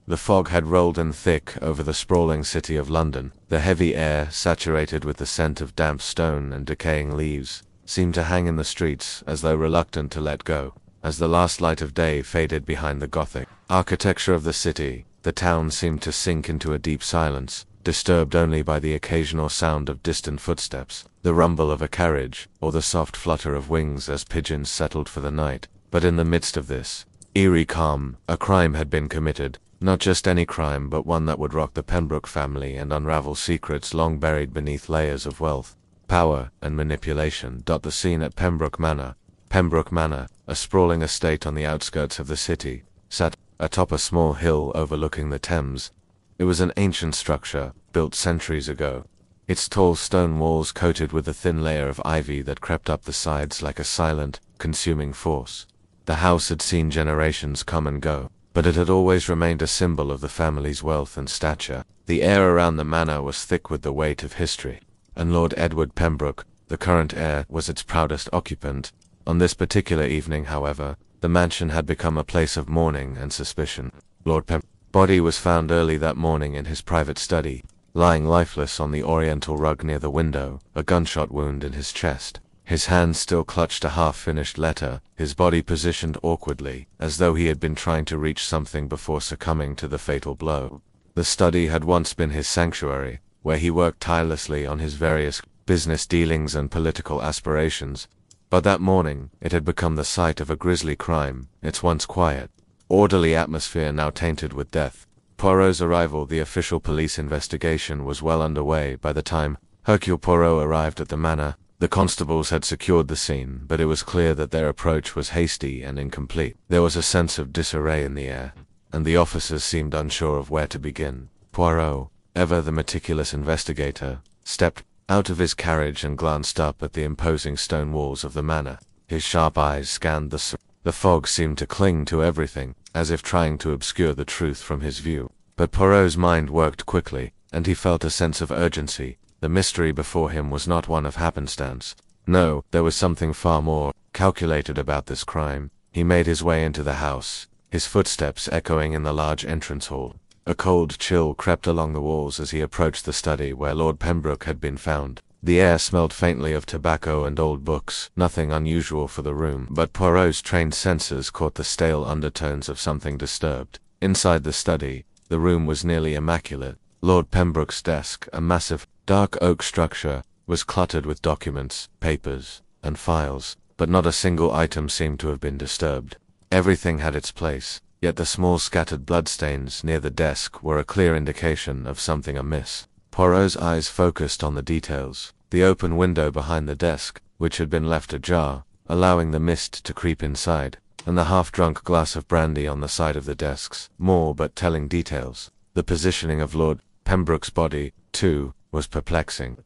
The fog had rolled in thick over the sprawling city of London. The heavy air, saturated with the scent of damp stone and decaying leaves, seemed to hang in the streets as though reluctant to let go. As the last light of day faded behind the Gothic architecture of the city, the town seemed to sink into a deep silence, disturbed only by the occasional sound of distant footsteps, the rumble of a carriage, or the soft flutter of wings as pigeons settled for the night. But in the midst of this eerie calm, a crime had been committed. Not just any crime, but one that would rock the Pembroke family and unravel secrets long buried beneath layers of wealth, power, and manipulation. The scene at Pembroke Manor. Pembroke Manor, a sprawling estate on the outskirts of the city, sat atop a small hill overlooking the Thames. It was an ancient structure, built centuries ago, its tall stone walls coated with a thin layer of ivy that crept up the sides like a silent, consuming force. The house had seen generations come and go, but it had always remained a symbol of the family's wealth and stature. The air around the manor was thick with the weight of history, and Lord Edward Pembroke, the current heir, was its proudest occupant. On this particular evening, however, the mansion had become a place of mourning and suspicion. Lord Pembroke's body was found early that morning in his private study, lying lifeless on the oriental rug near the window, a gunshot wound in his chest. His hand still clutched a half-finished letter, his body positioned awkwardly, as though he had been trying to reach something before succumbing to the fatal blow. The study had once been his sanctuary, where he worked tirelessly on his various business dealings and political aspirations. But that morning, it had become the site of a grisly crime, its once quiet, orderly atmosphere now tainted with death. Poirot's arrival. The official police investigation was well underway by the time Hercule Poirot arrived at the manor. The constables had secured the scene, but it was clear that their approach was hasty and incomplete. There was a sense of disarray in the air, and the officers seemed unsure of where to begin. Poirot, ever the meticulous investigator, stepped out of his carriage and glanced up at the imposing stone walls of the manor. His sharp eyes scanned the fog seemed to cling to everything, as if trying to obscure the truth from his view. But Poirot's mind worked quickly, and he felt a sense of urgency. The mystery before him was not one of happenstance. No, there was something far more calculated about this crime. He made his way into the house, his footsteps echoing in the large entrance hall. A cold chill crept along the walls as he approached the study where Lord Pembroke had been found. The air smelled faintly of tobacco and old books, nothing unusual for the room, but Poirot's trained senses caught the stale undertones of something disturbed. Inside the study, the room was nearly immaculate. Lord Pembroke's desk, a massive, dark oak structure, was cluttered with documents, papers, and files, but not a single item seemed to have been disturbed. Everything had its place, yet the small scattered bloodstains near the desk were a clear indication of something amiss. Poirot's eyes focused on the details. The open window behind the desk, which had been left ajar, allowing the mist to creep inside, and the half-drunk glass of brandy on the side of the desks, more but telling details. The positioning of Lord Pembroke's body, too, was perplexing.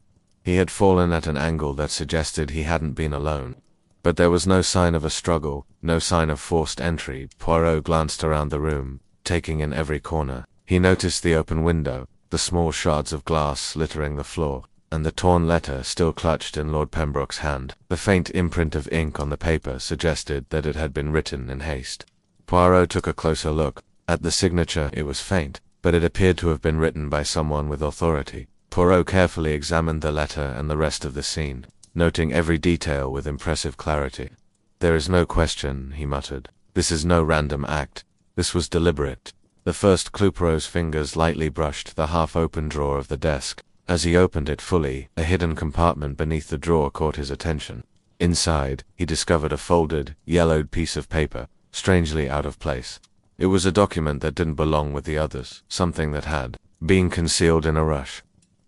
He had fallen at an angle that suggested he hadn't been alone. But there was no sign of a struggle, no sign of forced entry. Poirot glanced around the room, taking in every corner. He noticed the open window, the small shards of glass littering the floor, and the torn letter still clutched in Lord Pembroke's hand. The faint imprint of ink on the paper suggested that it had been written in haste. Poirot took a closer look. At the signature it was faint, but it appeared to have been written by someone with authority. Poirot carefully examined the letter and the rest of the scene, noting every detail with impressive clarity. "There is no question," he muttered. "This is no random act. This was deliberate." The first clue. Poirot's fingers lightly brushed the half-open drawer of the desk. As he opened it fully, a hidden compartment beneath the drawer caught his attention. Inside, he discovered a folded, yellowed piece of paper, strangely out of place. It was a document that didn't belong with the others, something that had been concealed in a rush.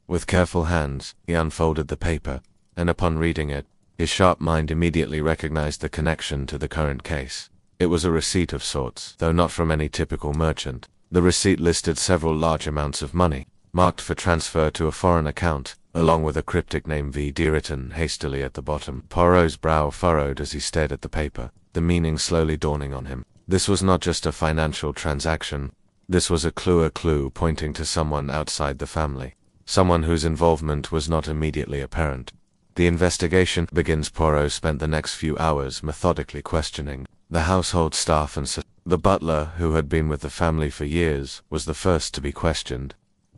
With careful hands, he unfolded the paper, and upon reading it, his sharp mind immediately recognized the connection to the current case. It was a receipt of sorts, though not from any typical merchant. The receipt listed several large amounts of money, marked for transfer to a foreign account, along with a cryptic name V.D. written hastily at the bottom. Poirot's brow furrowed as he stared at the paper, the meaning slowly dawning on him. This was not just a financial transaction. This was a clue pointing to someone outside the family, someone whose involvement was not immediately apparent. The investigation begins. Poirot spent the next few hours methodically questioning the household staff and the butler, who had been with the family for years, was the first to be questioned.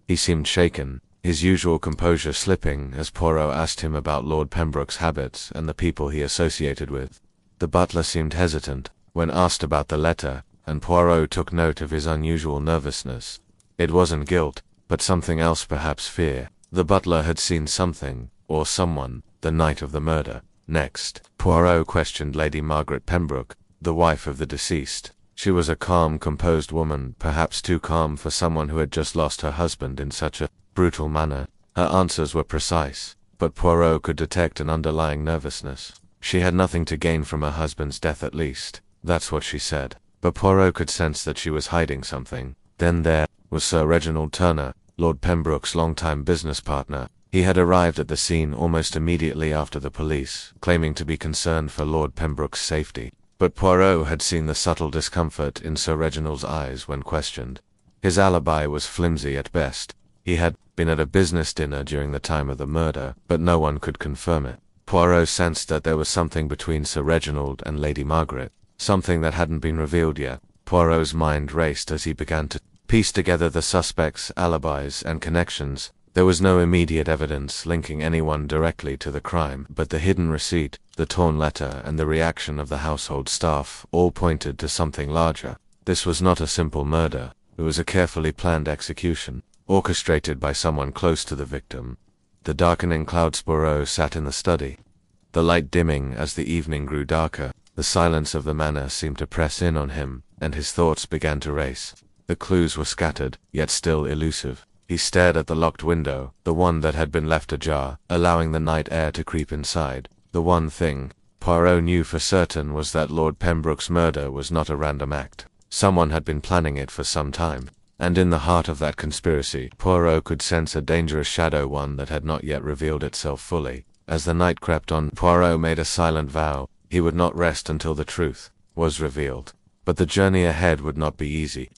He seemed shaken, his usual composure slipping as Poirot asked him about Lord Pembroke's habits and the people he associated with. The butler seemed hesitant when asked about the letter, and Poirot took note of his unusual nervousness. It wasn't guilt, but something else, perhaps fear. The butler had seen something, or someone, the night of the murder. Next, Poirot questioned Lady Margaret Pembroke, the wife of the deceased. She was a calm, composed woman, perhaps too calm for someone who had just lost her husband in such a brutal manner. Her answers were precise, but Poirot could detect an underlying nervousness. She had nothing to gain from her husband's death, at least. That's what she said. But Poirot could sense that she was hiding something. Then there was Sir Reginald Turner, Lord Pembroke's longtime business partner. He had arrived at the scene almost immediately after the police, claiming to be concerned for Lord Pembroke's safety. But Poirot had seen the subtle discomfort in Sir Reginald's eyes when questioned. His alibi was flimsy at best. He had been at a business dinner during the time of the murder, but no one could confirm it. Poirot sensed that there was something between Sir Reginald and Lady Margaret, something that hadn't been revealed yet. Poirot's mind raced as he began to piece together the suspects' alibis and connections. There was no immediate evidence linking anyone directly to the crime, but the hidden receipt, the torn letter, and the reaction of the household staff all pointed to something larger. This was not a simple murder. It was a carefully planned execution, orchestrated by someone close to the victim. The darkening clouds. Poirot sat in the study, the light dimming as the evening grew darker. The silence of the manor seemed to press in on him, and his thoughts began to race. The clues were scattered, yet still elusive. He stared at the locked window, the one that had been left ajar, allowing the night air to creep inside. The one thing Poirot knew for certain was that Lord Pembroke's murder was not a random act. Someone had been planning it for some time. And in the heart of that conspiracy, Poirot could sense a dangerous shadow, one that had not yet revealed itself fully. As the night crept on, Poirot made a silent vow. He would not rest until the truth was revealed. But the journey ahead would not be easy.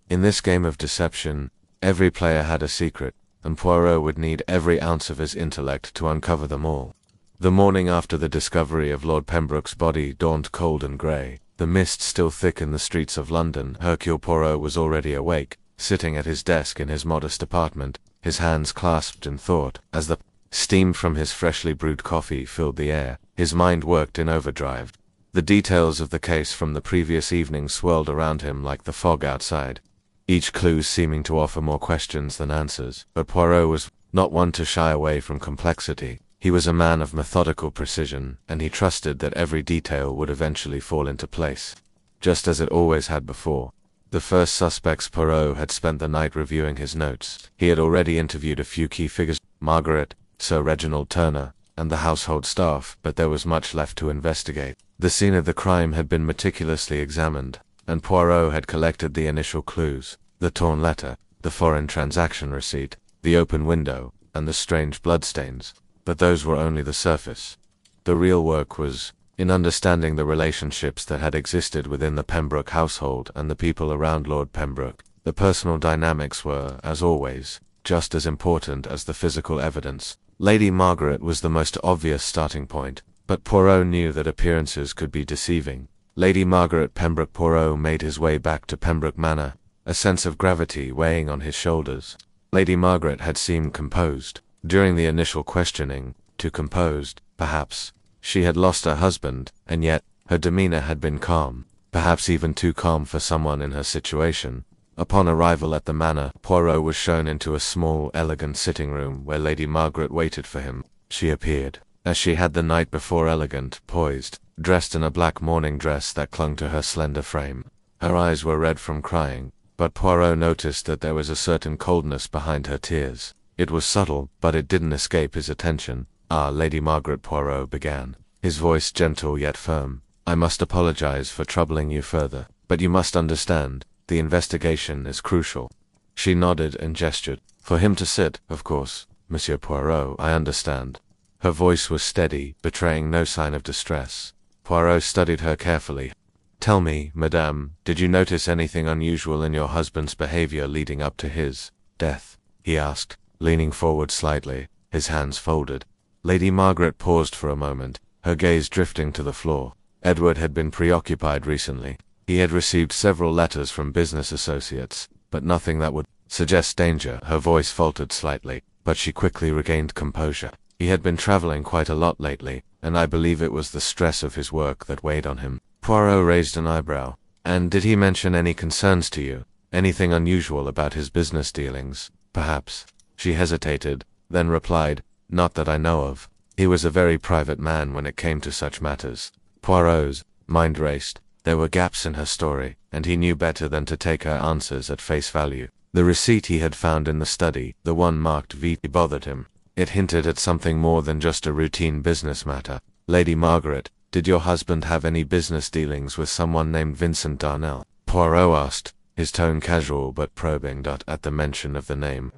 In this game of deception, every player had a secret, and Poirot would need every ounce of his intellect to uncover them all. The morning after the discovery of Lord Pembroke's body dawned cold and grey. The mist still thick in the streets of London. Hercule Poirot was already awake, sitting at his desk in his modest apartment, his hands clasped in thought. As the steam from his freshly brewed coffee filled the air, his mind worked in overdrive. The details of the case from the previous evening swirled around him like the fog outside, each clue seeming to offer more questions than answers. But Poirot was not one to shy away from complexity. He was a man of methodical precision, and he trusted that every detail would eventually fall into place, just as it always had before. The first suspects. Poirot had spent the night reviewing his notes. He had already interviewed a few key figures, Margaret, Sir Reginald Turner, and the household staff, but there was much left to investigate. The scene of the crime had been meticulously examined, and Poirot had collected the initial clues: the torn letter, the foreign transaction receipt, the open window, and the strange bloodstains. But those were only the surface. The real work was in understanding the relationships that had existed within the Pembroke household and the people around Lord Pembroke. The personal dynamics were, as always, just as important as the physical evidence. Lady Margaret was the most obvious starting point, but Poirot knew that appearances could be deceiving. Lady Margaret Pembroke. Poirot made his way back to Pembroke Manor, a sense of gravity weighing on his shoulders. Lady Margaret had seemed composed during the initial questioning, too composed, perhaps. She had lost her husband, and yet her demeanor had been calm, perhaps even too calm for someone in her situation. Upon arrival at the manor, Poirot was shown into a small, elegant sitting room where Lady Margaret waited for him. She appeared, as she had the night before, elegant, poised, dressed in a black morning dress that clung to her slender frame. Her eyes were red from crying, but Poirot noticed that there was a certain coldness behind her tears. It was subtle, but it didn't escape his attention. "Ah, Lady Margaret," Poirot began, his voice gentle yet firm. "I must apologize for troubling you further, but you must understand, the investigation is crucial." She nodded and gestured. "For him to sit, of course, Monsieur Poirot, I understand." Her voice was steady, betraying no sign of distress. Poirot studied her carefully. "Tell me, madame, did you notice anything unusual in your husband's behavior leading up to his death?" he asked, leaning forward slightly, his hands folded. Lady Margaret paused for a moment, her gaze drifting to the floor. Edward had been preoccupied recently. He had received several letters from business associates, but nothing that would suggest danger. Her voice faltered slightly, but she quickly regained composure. He had been traveling quite a lot lately, and I believe it was the stress of his work that weighed on him. Poirot raised an eyebrow. And did he mention any concerns to you? Anything unusual about his business dealings, perhaps? She hesitated, then replied, not that I know of. He was a very private man when it came to such matters. Poirot's mind raced. There were gaps in her story, and he knew better than to take her answers at face value. The receipt he had found in the study, the one marked V, bothered him. It hinted at something more than just a routine business matter. Lady Margaret, did your husband have any business dealings with someone named Vincent Darnell? Poirot asked, his tone casual but probing at the mention of the name.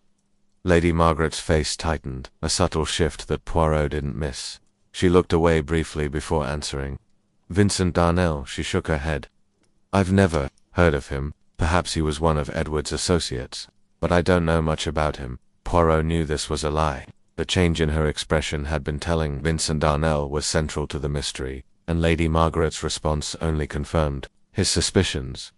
Lady Margaret's face tightened, a subtle shift that Poirot didn't miss. She looked away briefly before answering. Vincent Darnell, she shook her head. I've never heard of him. Perhaps he was one of Edward's associates. But I don't know much about him. Poirot knew this was a lie. The change in her expression had been telling. Vincent Darnell was central to the mystery, and Lady Margaret's response only confirmed his suspicions.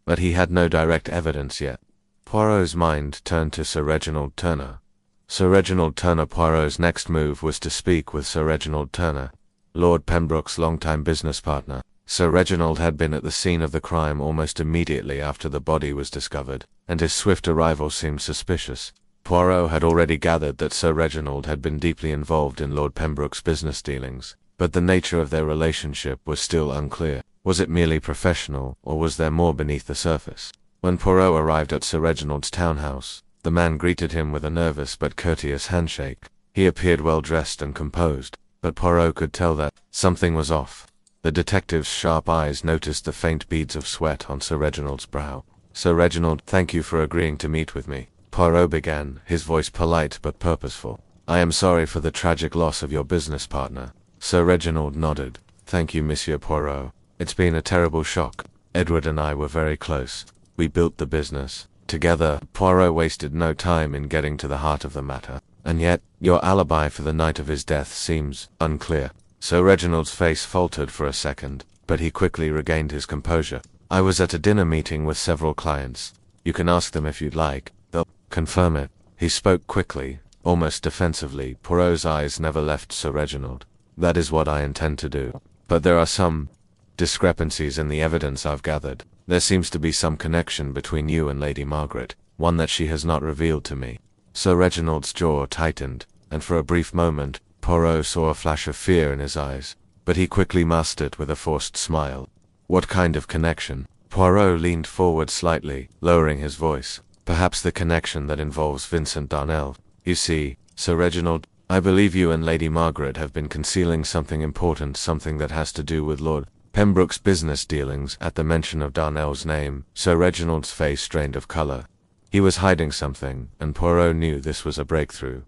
But he had no direct evidence yet. Poirot's mind turned to Sir Reginald Turner. Sir Reginald Turner. Poirot's next move was to speak with Sir Reginald Turner, Lord Pembroke's longtime business partner. Sir Reginald had been at the scene of the crime almost immediately after the body was discovered, and his swift arrival seemed suspicious. Poirot had already gathered that Sir Reginald had been deeply involved in Lord Pembroke's business dealings, but the nature of their relationship was still unclear. Was it merely professional, or was there more beneath the surface? When Poirot arrived at Sir Reginald's townhouse, the man greeted him with a nervous but courteous handshake. He appeared well dressed and composed, but Poirot could tell that something was off. The detective's sharp eyes noticed the faint beads of sweat on Sir Reginald's brow. Sir Reginald, thank you for agreeing to meet with me, Poirot began, his voice polite but purposeful. I am sorry for the tragic loss of your business partner. Sir Reginald nodded. Thank you, Monsieur Poirot. It's been a terrible shock. Edward and I were very close. We built the business together. Poirot wasted no time in getting to the heart of the matter. And yet, your alibi for the night of his death seems unclear. Sir Reginald's face faltered for a second, but he quickly regained his composure. I was at a dinner meeting with several clients. You can ask them if you'd like. They'll confirm it. He spoke quickly, almost defensively. Poirot's eyes never left Sir Reginald. That is what I intend to do. But there are some discrepancies in the evidence I've gathered. There seems to be some connection between you and Lady Margaret, one that she has not revealed to me. Sir Reginald's jaw tightened, and for a brief moment, Poirot saw a flash of fear in his eyes, but he quickly masked it with a forced smile. What kind of connection? Poirot leaned forward slightly, lowering his voice. Perhaps the connection that involves Vincent Darnell. You see, Sir Reginald, I believe you and Lady Margaret have been concealing something important, something that has to do with Lord Pembroke's business dealings. At the mention of Darnell's name, Sir Reginald's face drained of color. He was hiding something, and Poirot knew this was a breakthrough.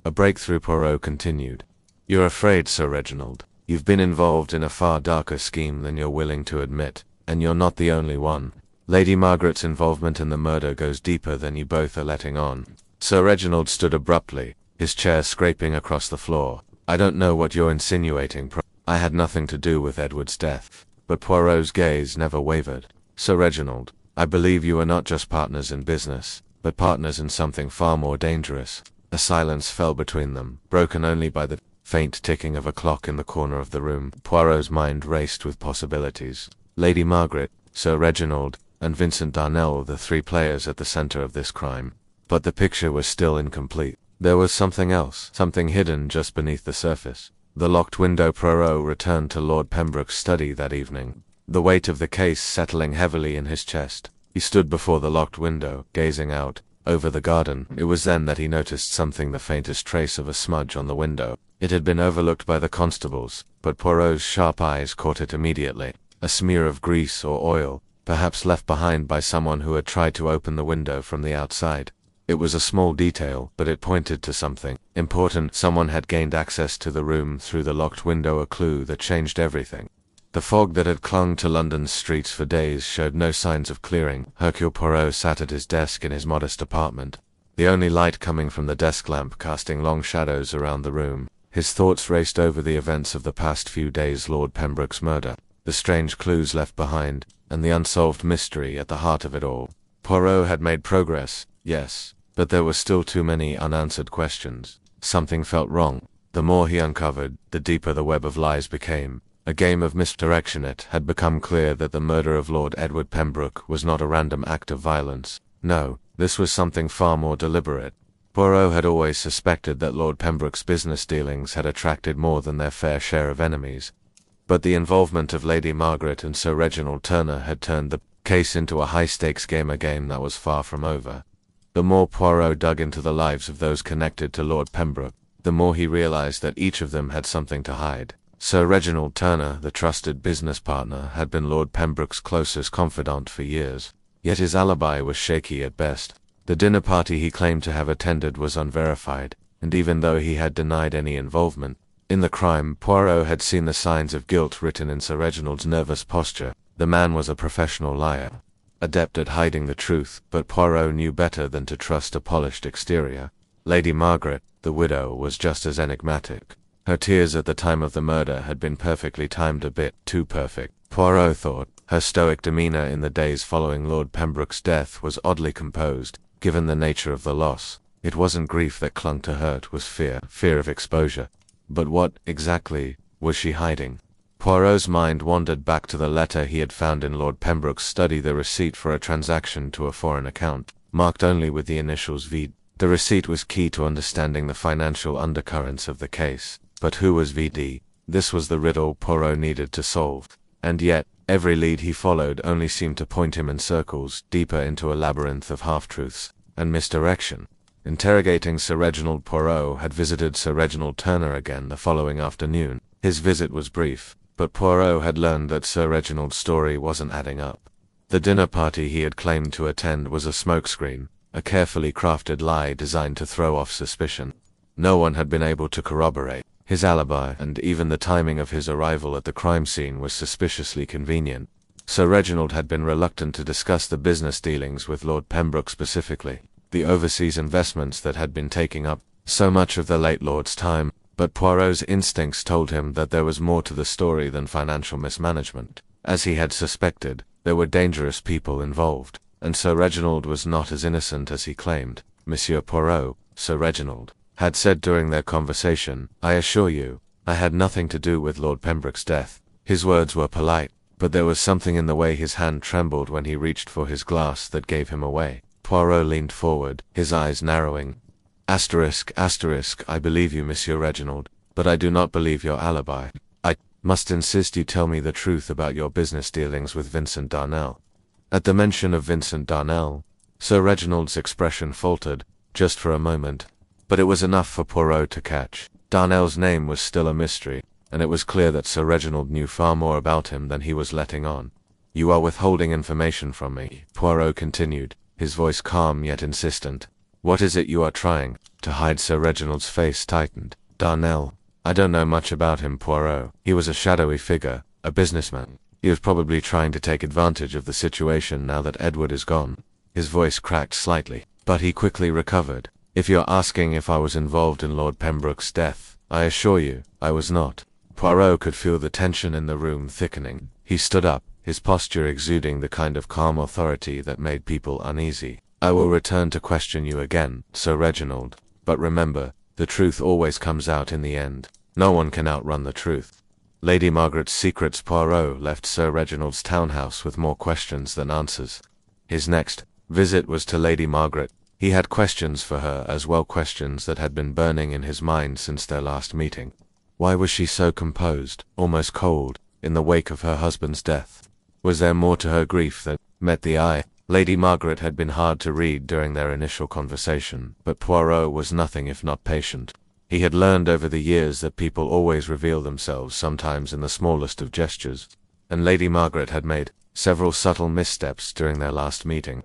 A breakthrough, Poirot continued. You're afraid, Sir Reginald. You've been involved in a far darker scheme than you're willing to admit, and you're not the only one. Lady Margaret's involvement in the murder goes deeper than you both are letting on. Sir Reginald stood abruptly, his chair scraping across the floor. I don't know what you're insinuating. I had nothing to do with Edward's death. But Poirot's gaze never wavered. Sir Reginald, I believe you are not just partners in business, but partners in something far more dangerous. A silence fell between them, broken only by the faint ticking of a clock in the corner of the room. Poirot's mind raced with possibilities. Lady Margaret, Sir Reginald, and Vincent Darnell, the three players at the center of this crime. But the picture was still incomplete. There was something else, something hidden just beneath the surface. The locked window. Poirot returned to Lord Pembroke's study that evening, the weight of the case settling heavily in his chest. He stood before the locked window, gazing out over the garden. It was then that he noticed something, the faintest trace of a smudge on the window. It had been overlooked by the constables, but Poirot's sharp eyes caught it immediately. A smear of grease or oil, perhaps left behind by someone who had tried to open the window from the outside. It was a small detail, but it pointed to something important. Someone had gained access to the room through the locked window, a clue that changed everything. The fog that had clung to London's streets for days showed no signs of clearing. Hercule Poirot sat at his desk in his modest apartment, the only light coming from the desk lamp casting long shadows around the room. His thoughts raced over the events of the past few days: Lord Pembroke's murder, the strange clues left behind, and the unsolved mystery at the heart of it all. Poirot had made progress, yes, but there were still too many unanswered questions. Something felt wrong. The more he uncovered, the deeper the web of lies became. A game of misdirection. It had become clear that the murder of Lord Edward Pembroke was not a random act of violence. No, this was something far more deliberate. Poirot had always suspected that Lord Pembroke's business dealings had attracted more than their fair share of enemies. But the involvement of Lady Margaret and Sir Reginald Turner had turned the case into a high-stakes game, a game that was far from over. The more Poirot dug into the lives of those connected to Lord Pembroke, the more he realized that each of them had something to hide. Sir Reginald Turner, the trusted business partner, had been Lord Pembroke's closest confidant for years. Yet his alibi was shaky at best. The dinner party he claimed to have attended was unverified, and even though he had denied any involvement in the crime, Poirot had seen the signs of guilt written in Sir Reginald's nervous posture. The man was a professional liar, adept at hiding the truth, but Poirot knew better than to trust a polished exterior. Lady Margaret, the widow, was just as enigmatic. Her tears at the time of the murder had been perfectly timed, a bit too perfect, Poirot thought. Her stoic demeanor in the days following Lord Pembroke's death was oddly composed, given the nature of the loss. It wasn't grief that clung to her, it was fear of exposure. But what, exactly, was she hiding? Poirot's mind wandered back to the letter he had found in Lord Pembroke's study, the receipt for a transaction to a foreign account, marked only with the initials V. The receipt was key to understanding the financial undercurrents of the case. But who was VD? This was the riddle Poirot needed to solve. And yet, every lead he followed only seemed to point him in circles, deeper into a labyrinth of half-truths and misdirection. Interrogating Sir Reginald, Poirot had visited Sir Reginald Turner again the following afternoon. His visit was brief, but Poirot had learned that Sir Reginald's story wasn't adding up. The dinner party he had claimed to attend was a smokescreen, a carefully crafted lie designed to throw off suspicion. No one had been able to corroborate his alibi, and even the timing of his arrival at the crime scene was suspiciously convenient. Sir Reginald had been reluctant to discuss the business dealings with Lord Pembroke, specifically the overseas investments that had been taking up so much of the late Lord's time, but Poirot's instincts told him that there was more to the story than financial mismanagement. As he had suspected, there were dangerous people involved, and Sir Reginald was not as innocent as he claimed. Monsieur Poirot, Sir Reginald had said during their conversation, "I assure you, I had nothing to do with Lord Pembroke's death." His words were polite, but there was something in the way his hand trembled when he reached for his glass that gave him away. Poirot leaned forward, his eyes narrowing. Asterisk, I believe you, Monsieur Reginald, but I do not believe your alibi. I must insist you tell me the truth about your business dealings with Vincent Darnel. At the mention of Vincent Darnel, Sir Reginald's expression faltered, just for a moment. But it was enough for Poirot to catch. Darnel's name was still a mystery, and it was clear that Sir Reginald knew far more about him than he was letting on. "You are withholding information from me," Poirot continued, his voice calm yet insistent. "What is it you are trying to hide?" Sir Reginald's face tightened. "Darnel. I don't know much about him, Poirot. He was a shadowy figure, a businessman. He was probably trying to take advantage of the situation now that Edward is gone." His voice cracked slightly, but he quickly recovered. "If you're asking if I was involved in Lord Pembroke's death, I assure you, I was not." Poirot could feel the tension in the room thickening. He stood up, his posture exuding the kind of calm authority that made people uneasy. "I will return to question you again, Sir Reginald, but remember, the truth always comes out in the end. No one can outrun the truth." Lady Margaret's secrets. Poirot left Sir Reginald's townhouse with more questions than answers. His next visit was to Lady Margaret. He had questions for her as well, questions that had been burning in his mind since their last meeting. Why was she so composed, almost cold, in the wake of her husband's death? Was there more to her grief that met the eye? Lady Margaret had been hard to read during their initial conversation, but Poirot was nothing if not patient. He had learned over the years that people always reveal themselves, sometimes in the smallest of gestures, and Lady Margaret had made several subtle missteps during their last meeting.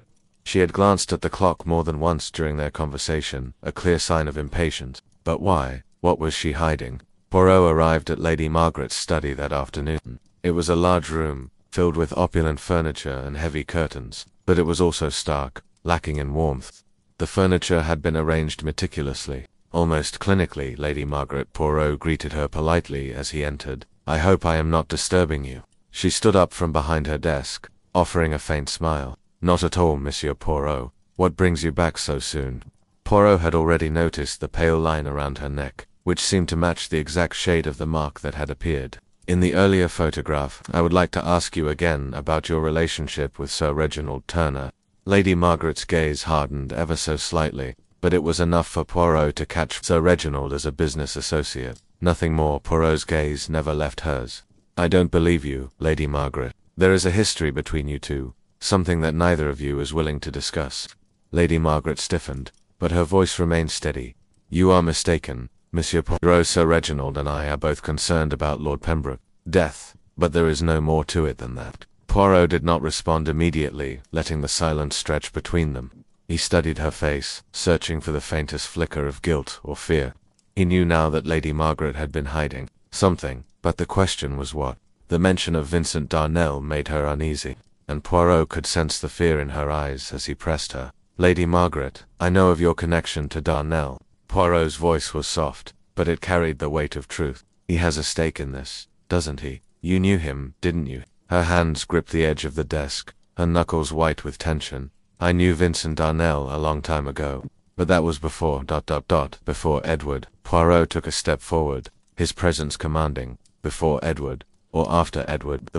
She had glanced at the clock more than once during their conversation, a clear sign of impatience. But why? What was she hiding? Poirot arrived at Lady Margaret's study that afternoon. It was a large room, filled with opulent furniture and heavy curtains, but it was also stark, lacking in warmth. The furniture had been arranged meticulously, Almost clinically, Lady Margaret Poirot greeted her politely as he entered. "I hope I am not disturbing you." She stood up from behind her desk, offering a faint smile. "Not at all, Monsieur Poirot. What brings you back so soon?" Poirot had already noticed the pale line around her neck, which seemed to match the exact shade of the mark that had appeared in the earlier photograph. "I would like to ask you again about your relationship with Sir Reginald Turner." Lady Margaret's gaze hardened ever so slightly, but it was enough for Poirot to catch Sir Reginald as a business associate. Nothing more. Poirot's gaze never left hers. "I don't believe you, Lady Margaret. There is a history between you two, something that neither of you is willing to discuss." Lady Margaret stiffened, but her voice remained steady. "You are mistaken, Monsieur Poirot. Sir Reginald and I are both concerned about Lord Pembroke's death, but there is no more to it than that." Poirot did not respond immediately, letting the silence stretch between them. He studied her face, searching for the faintest flicker of guilt or fear. He knew now that Lady Margaret had been hiding something, but the question was what. The mention of Vincent Darnel made her uneasy, and Poirot could sense the fear in her eyes as he pressed her. "Lady Margaret, I know of your connection to Darnel." Poirot's voice was soft, but it carried the weight of truth. "He has a stake in this, doesn't he? You knew him, didn't you?" Her hands gripped the edge of the desk, her knuckles white with tension. "I knew Vincent Darnel a long time ago, but that was before ... before Edward." Poirot took a step forward, his presence commanding. "Before Edward, or after Edward?"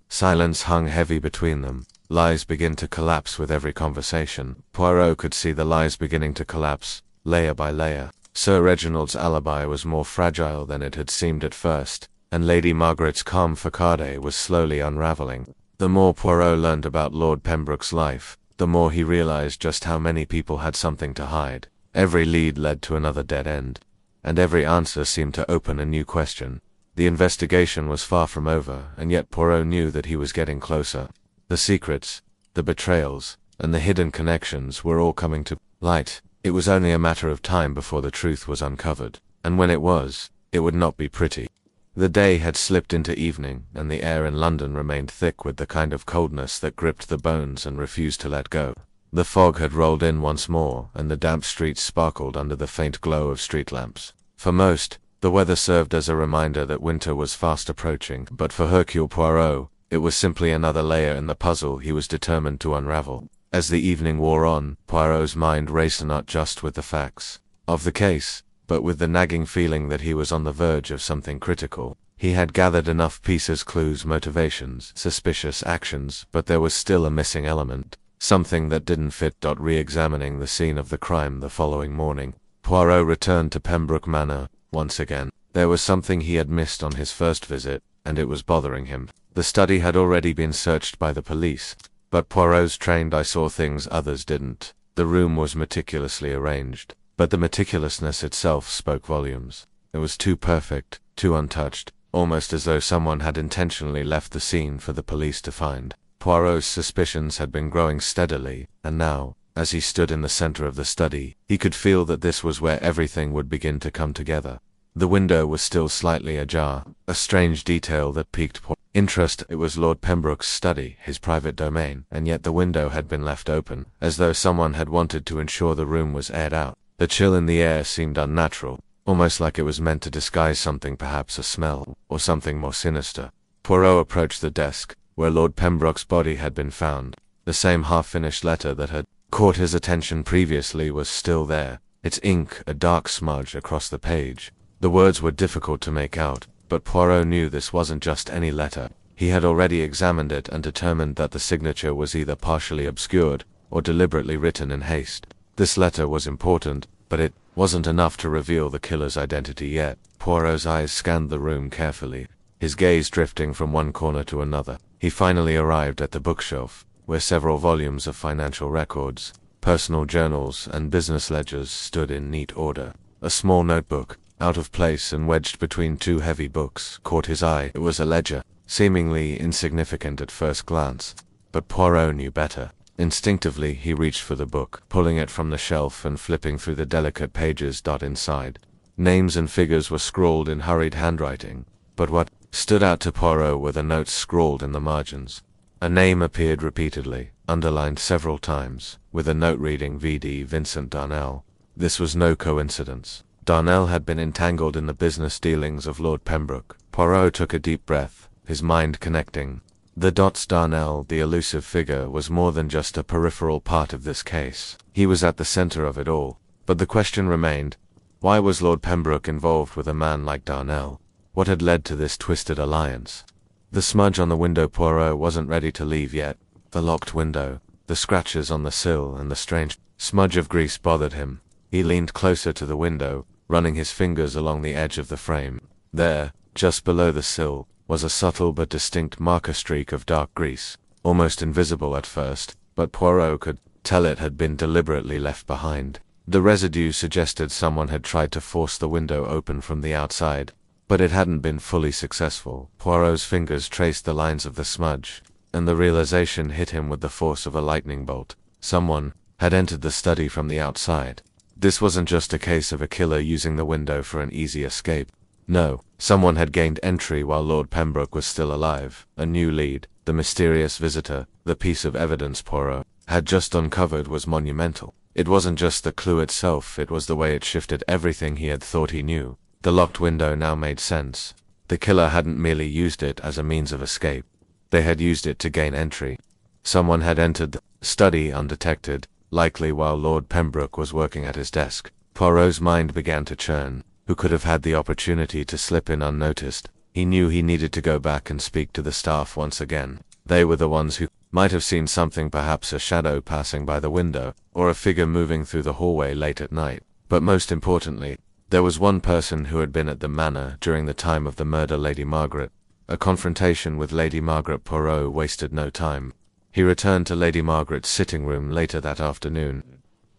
Silence hung heavy between them. Lies begin to collapse with every conversation. Poirot could see the lies beginning to collapse, layer by layer. Sir Reginald's alibi was more fragile than it had seemed at first, and Lady Margaret's calm facade was slowly unraveling. The more Poirot learned about Lord Pembroke's life, the more he realized just how many people had something to hide. Every lead led to another dead end, and every answer seemed to open a new question. The investigation was far from over, and yet Poirot knew that he was getting closer. The secrets, the betrayals, and the hidden connections were all coming to light. It was only a matter of time before the truth was uncovered, and when it was, it would not be pretty. The day had slipped into evening, and the air in London remained thick with the kind of coldness that gripped the bones and refused to let go. The fog had rolled in once more, and the damp streets sparkled under the faint glow of street lamps. For most, the weather served as a reminder that winter was fast approaching, but for Hercule Poirot, it was simply another layer in the puzzle he was determined to unravel. As the evening wore on, Poirot's mind raced not just with the facts of the case, but with the nagging feeling that he was on the verge of something critical. He had gathered enough pieces, clues, motivations, suspicious actions, but there was still a missing element, something that didn't fit. Re-examining the scene of the crime the following morning, Poirot returned to Pembroke Manor once again. There was something he had missed on his first visit, and it was bothering him. The study had already been searched by the police, but Poirot's trained eye saw things others didn't. The room was meticulously arranged, but the meticulousness itself spoke volumes. It was too perfect, too untouched, almost as though someone had intentionally left the scene for the police to find. Poirot's suspicions had been growing steadily, and now, as he stood in the center of the study, he could feel that this was where everything would begin to come together. The window was still slightly ajar, a strange detail that piqued Poirot's interest. It was Lord Pembroke's study, his private domain, and yet the window had been left open, as though someone had wanted to ensure the room was aired out. The chill in the air seemed unnatural, almost like it was meant to disguise something, perhaps a smell, or something more sinister. Poirot approached the desk, where Lord Pembroke's body had been found. The same half-finished letter that had caught his attention previously was still there, its ink a dark smudge across the page. The words were difficult to make out, but Poirot knew this wasn't just any letter. He had already examined it and determined that the signature was either partially obscured or deliberately written in haste. This letter was important, but it wasn't enough to reveal the killer's identity yet. Poirot's eyes scanned the room carefully, his gaze drifting from one corner to another. He finally arrived at the bookshelf, where several volumes of financial records, personal journals, and business ledgers stood in neat order. A small notebook, out of place and wedged between two heavy books, caught his eye. It was a ledger, seemingly insignificant at first glance, but Poirot knew better. Instinctively, he reached for the book, pulling it from the shelf and flipping through the delicate pages. Inside, names and figures were scrawled in hurried handwriting, but what stood out to Poirot were the notes scrawled in the margins. A name appeared repeatedly, underlined several times, with a note reading V.D. Vincent Darnel. This was no coincidence. Darnell had been entangled in the business dealings of Lord Pembroke. Poirot took a deep breath, his mind connecting the dots. Darnell, the elusive figure, was more than just a peripheral part of this case. He was at the center of it all. But the question remained, why was Lord Pembroke involved with a man like Darnell? What had led to this twisted alliance? The smudge on the window. Poirot wasn't ready to leave yet. The locked window, the scratches on the sill, and the strange smudge of grease bothered him. He leaned closer to the window, running his fingers along the edge of the frame. There, just below the sill, was a subtle but distinct marker streak of dark grease, almost invisible at first, but Poirot could tell it had been deliberately left behind. The residue suggested someone had tried to force the window open from the outside, but it hadn't been fully successful. Poirot's fingers traced the lines of the smudge, and the realization hit him with the force of a lightning bolt. Someone had entered the study from the outside. This wasn't just a case of a killer using the window for an easy escape. No, someone had gained entry while Lord Pembroke was still alive. A new lead, the mysterious visitor, the piece of evidence Poirot had just uncovered was monumental. It wasn't just the clue itself, it was the way it shifted everything he had thought he knew. The locked window now made sense. The killer hadn't merely used it as a means of escape. They had used it to gain entry. Someone had entered the study undetected, likely while Lord Pembroke was working at his desk. Poirot's mind began to churn. Who could have had the opportunity to slip in unnoticed? He knew he needed to go back and speak to the staff once again. They were the ones who might have seen something, perhaps a shadow passing by the window, or a figure moving through the hallway late at night. But most importantly, there was one person who had been at the manor during the time of the murder, Lady Margaret. A confrontation with Lady Margaret. Poirot wasted no time. He returned to Lady Margaret's sitting room later that afternoon.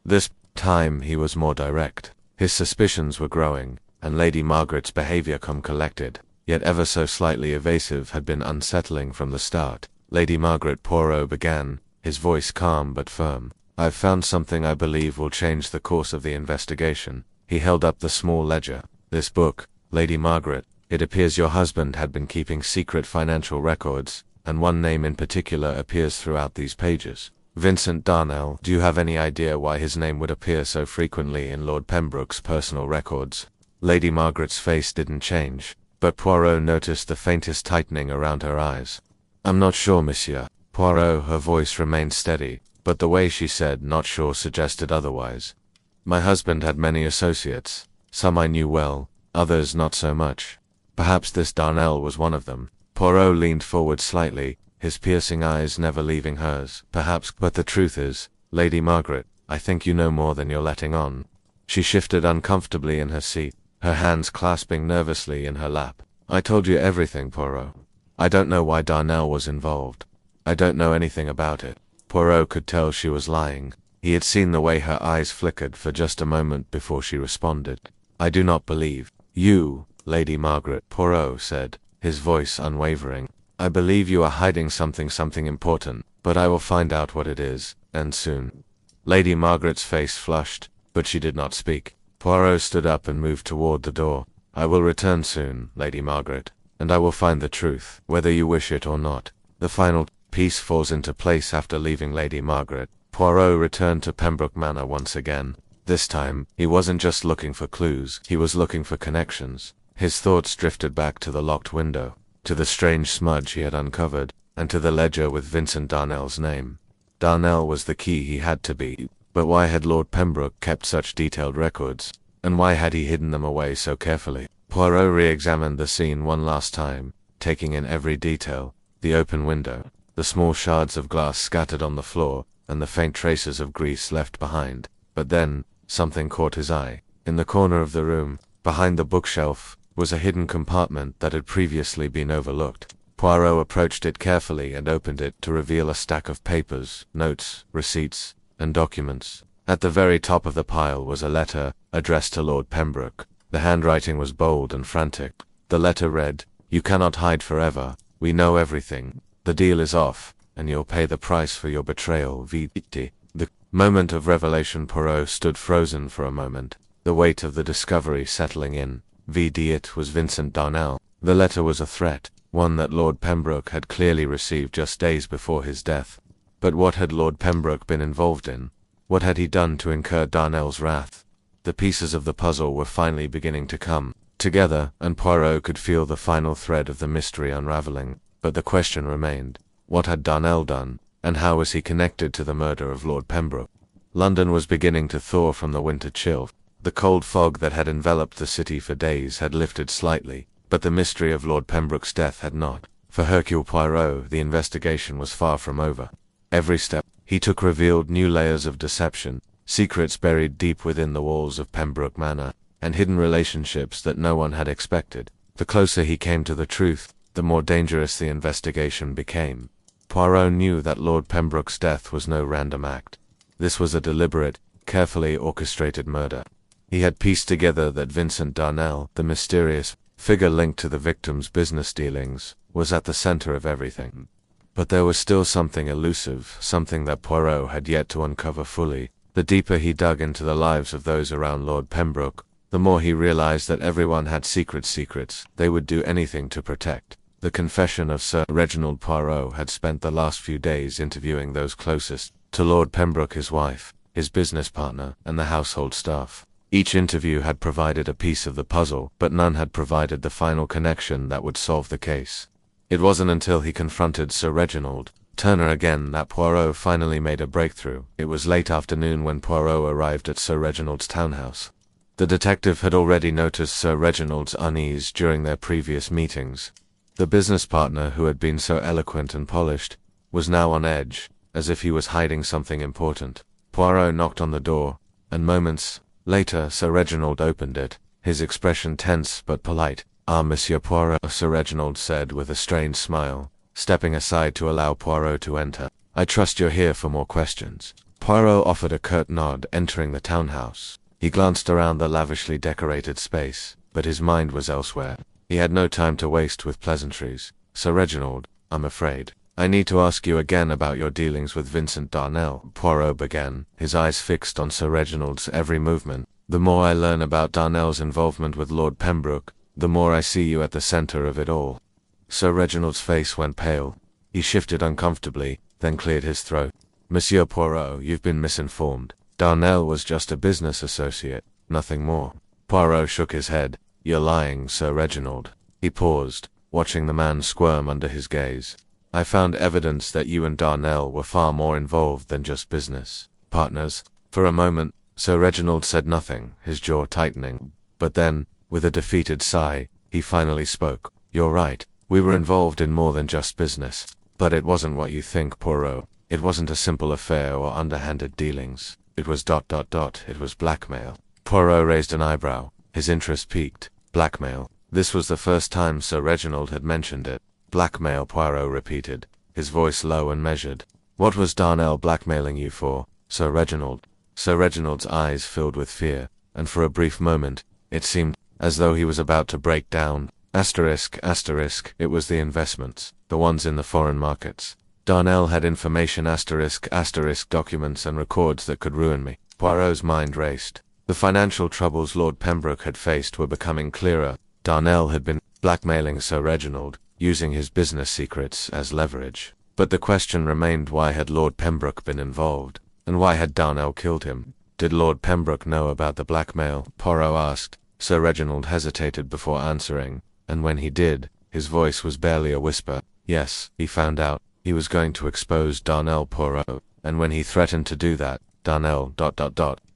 This time he was more direct. His suspicions were growing, and Lady Margaret's behavior, calm, collected, yet ever so slightly evasive, had been unsettling from the start. Lady Margaret, Poirot began, his voice calm but firm. I've found something I believe will change the course of the investigation. He held up the small ledger. This book, Lady Margaret. It appears your husband had been keeping secret financial records, and one name in particular appears throughout these pages. Vincent Darnell. Do you have any idea why his name would appear so frequently in Lord Pembroke's personal records? Lady Margaret's face didn't change, but Poirot noticed the faintest tightening around her eyes. I'm not sure, monsieur. Poirot. Her voice remained steady, but the way she said "not sure" suggested otherwise. My husband had many associates. Some I knew well, others not so much. Perhaps this Darnell was one of them. Poirot leaned forward slightly, his piercing eyes never leaving hers. Perhaps, but the truth is, Lady Margaret, I think you know more than you're letting on. She shifted uncomfortably in her seat, her hands clasping nervously in her lap. I told you everything, Poirot. I don't know why Darnell was involved. I don't know anything about it. Poirot could tell she was lying. He had seen the way her eyes flickered for just a moment before she responded. I do not believe you, Lady Margaret, Poirot said, his voice unwavering. I believe you are hiding something important, but I will find out what it is, and soon. Lady Margaret's face flushed, but she did not speak. Poirot stood up and moved toward the door. I will return soon, Lady Margaret, and I will find the truth, whether you wish it or not. The final piece falls into place after leaving Lady Margaret. Poirot returned to Pembroke Manor once again. This time, he wasn't just looking for clues, he was looking for connections. His thoughts drifted back to the locked window, to the strange smudge he had uncovered, and to the ledger with Vincent Darnell's name. Darnell was the key he had to be, but why had Lord Pembroke kept such detailed records, and why had he hidden them away so carefully? Poirot re-examined the scene one last time, taking in every detail, the open window, the small shards of glass scattered on the floor, and the faint traces of grease left behind. But then, something caught his eye. In the corner of the room, behind the bookshelf, was a hidden compartment that had previously been overlooked. Poirot approached it carefully and opened it to reveal a stack of papers, notes, receipts, and documents. At the very top of the pile was a letter, addressed to Lord Pembroke. The handwriting was bold and frantic. The letter read, "You cannot hide forever. We know everything. The deal is off, and you'll pay the price for your betrayal, VT." The moment of revelation. Poirot stood frozen for a moment, the weight of the discovery settling in. It was Vincent Darnell. The letter was a threat, one that Lord Pembroke had clearly received just days before his death. But what had Lord Pembroke been involved in? What had he done to incur Darnell's wrath? The pieces of the puzzle were finally beginning to come together, and Poirot could feel the final thread of the mystery unraveling. But the question remained: what had Darnell done, and how was he connected to the murder of Lord Pembroke? London was beginning to thaw from the winter chill. The cold fog that had enveloped the city for days had lifted slightly, but the mystery of Lord Pembroke's death had not. For Hercule Poirot, the investigation was far from over. Every step he took revealed new layers of deception, secrets buried deep within the walls of Pembroke Manor, and hidden relationships that no one had expected. The closer he came to the truth, the more dangerous the investigation became. Poirot knew that Lord Pembroke's death was no random act. This was a deliberate, carefully orchestrated murder. He had pieced together that Vincent Darnell, the mysterious figure linked to the victim's business dealings, was at the center of everything. But there was still something elusive, something that Poirot had yet to uncover fully. The deeper he dug into the lives of those around Lord Pembroke, the more he realized that everyone had secrets they would do anything to protect. The confession of Sir Reginald Poirot had spent the last few days interviewing those closest to Lord Pembroke, his wife, his business partner, and the household staff. Each interview had provided a piece of the puzzle, but none had provided the final connection that would solve the case. It wasn't until he confronted Sir Reginald Turner again that Poirot finally made a breakthrough. It was late afternoon when Poirot arrived at Sir Reginald's townhouse. The detective had already noticed Sir Reginald's unease during their previous meetings. The business partner, who had been so eloquent and polished, was now on edge, as if he was hiding something important. Poirot knocked on the door, and moments later Sir Reginald opened it, his expression tense but polite. "Ah, Monsieur Poirot," Sir Reginald said with a strained smile, stepping aside to allow Poirot to enter. "I trust you're here for more questions." Poirot offered a curt nod, entering the townhouse. He glanced around the lavishly decorated space, but his mind was elsewhere. He had no time to waste with pleasantries. "Sir Reginald, I'm afraid I need to ask you again about your dealings with Vincent Darnell," Poirot began, his eyes fixed on Sir Reginald's every movement. "The more I learn about Darnell's involvement with Lord Pembroke, the more I see you at the center of it all." Sir Reginald's face went pale. He shifted uncomfortably, then cleared his throat. "Monsieur Poirot, you've been misinformed. Darnell was just a business associate, nothing more." Poirot shook his head. "You're lying, Sir Reginald." He paused, watching the man squirm under his gaze. "I found evidence that you and Darnell were far more involved than just business partners." For a moment, Sir Reginald said nothing, his jaw tightening. But then, with a defeated sigh, he finally spoke. "You're right. We were involved in more than just business. But it wasn't what you think, Poirot. It wasn't a simple affair or underhanded dealings. It was ... It was blackmail." Poirot raised an eyebrow, his interest piqued. Blackmail. This was the first time Sir Reginald had mentioned it. "Blackmail," Poirot repeated, his voice low and measured. "What was Darnell blackmailing you for, Sir Reginald?" Sir Reginald's eyes filled with fear, and for a brief moment, it seemed as though he was about to break down. Asterisk. It was the investments, the ones in the foreign markets. Darnell had information asterisk documents and records that could ruin me. Poirot's mind raced. The financial troubles Lord Pembroke had faced were becoming clearer. Darnell had been blackmailing Sir Reginald, using his business secrets as leverage. But the question remained, why had Lord Pembroke been involved? And why had Darnell killed him? Did Lord Pembroke know about the blackmail? Poirot asked. Sir Reginald hesitated before answering, and when he did, his voice was barely a whisper. "Yes, he found out. He was going to expose Darnell, Poirot, and when he threatened to do that, Darnell ...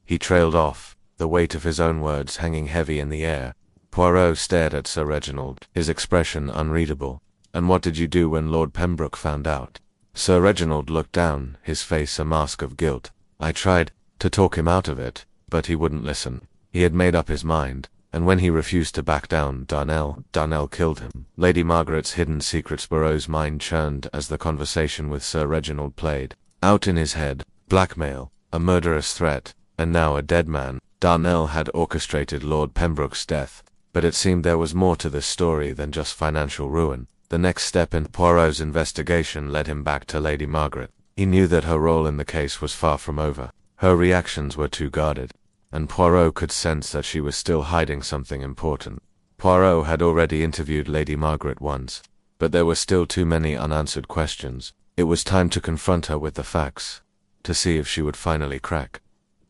He trailed off, the weight of his own words hanging heavy in the air. Poirot stared at Sir Reginald, his expression unreadable. "And what did you do when Lord Pembroke found out?" Sir Reginald looked down, his face a mask of guilt. "I tried to talk him out of it, but he wouldn't listen. He had made up his mind, and when he refused to back down, Darnell killed him." Lady Margaret's hidden secrets Poirot's mind churned as the conversation with Sir Reginald played out in his head. Blackmail, a murderous threat, and now a dead man. Darnell had orchestrated Lord Pembroke's death, but it seemed there was more to this story than just financial ruin. The next step in Poirot's investigation led him back to Lady Margaret. He knew that her role in the case was far from over. Her reactions were too guarded, and Poirot could sense that she was still hiding something important. Poirot had already interviewed Lady Margaret once, but there were still too many unanswered questions. It was time to confront her with the facts, to see if she would finally crack.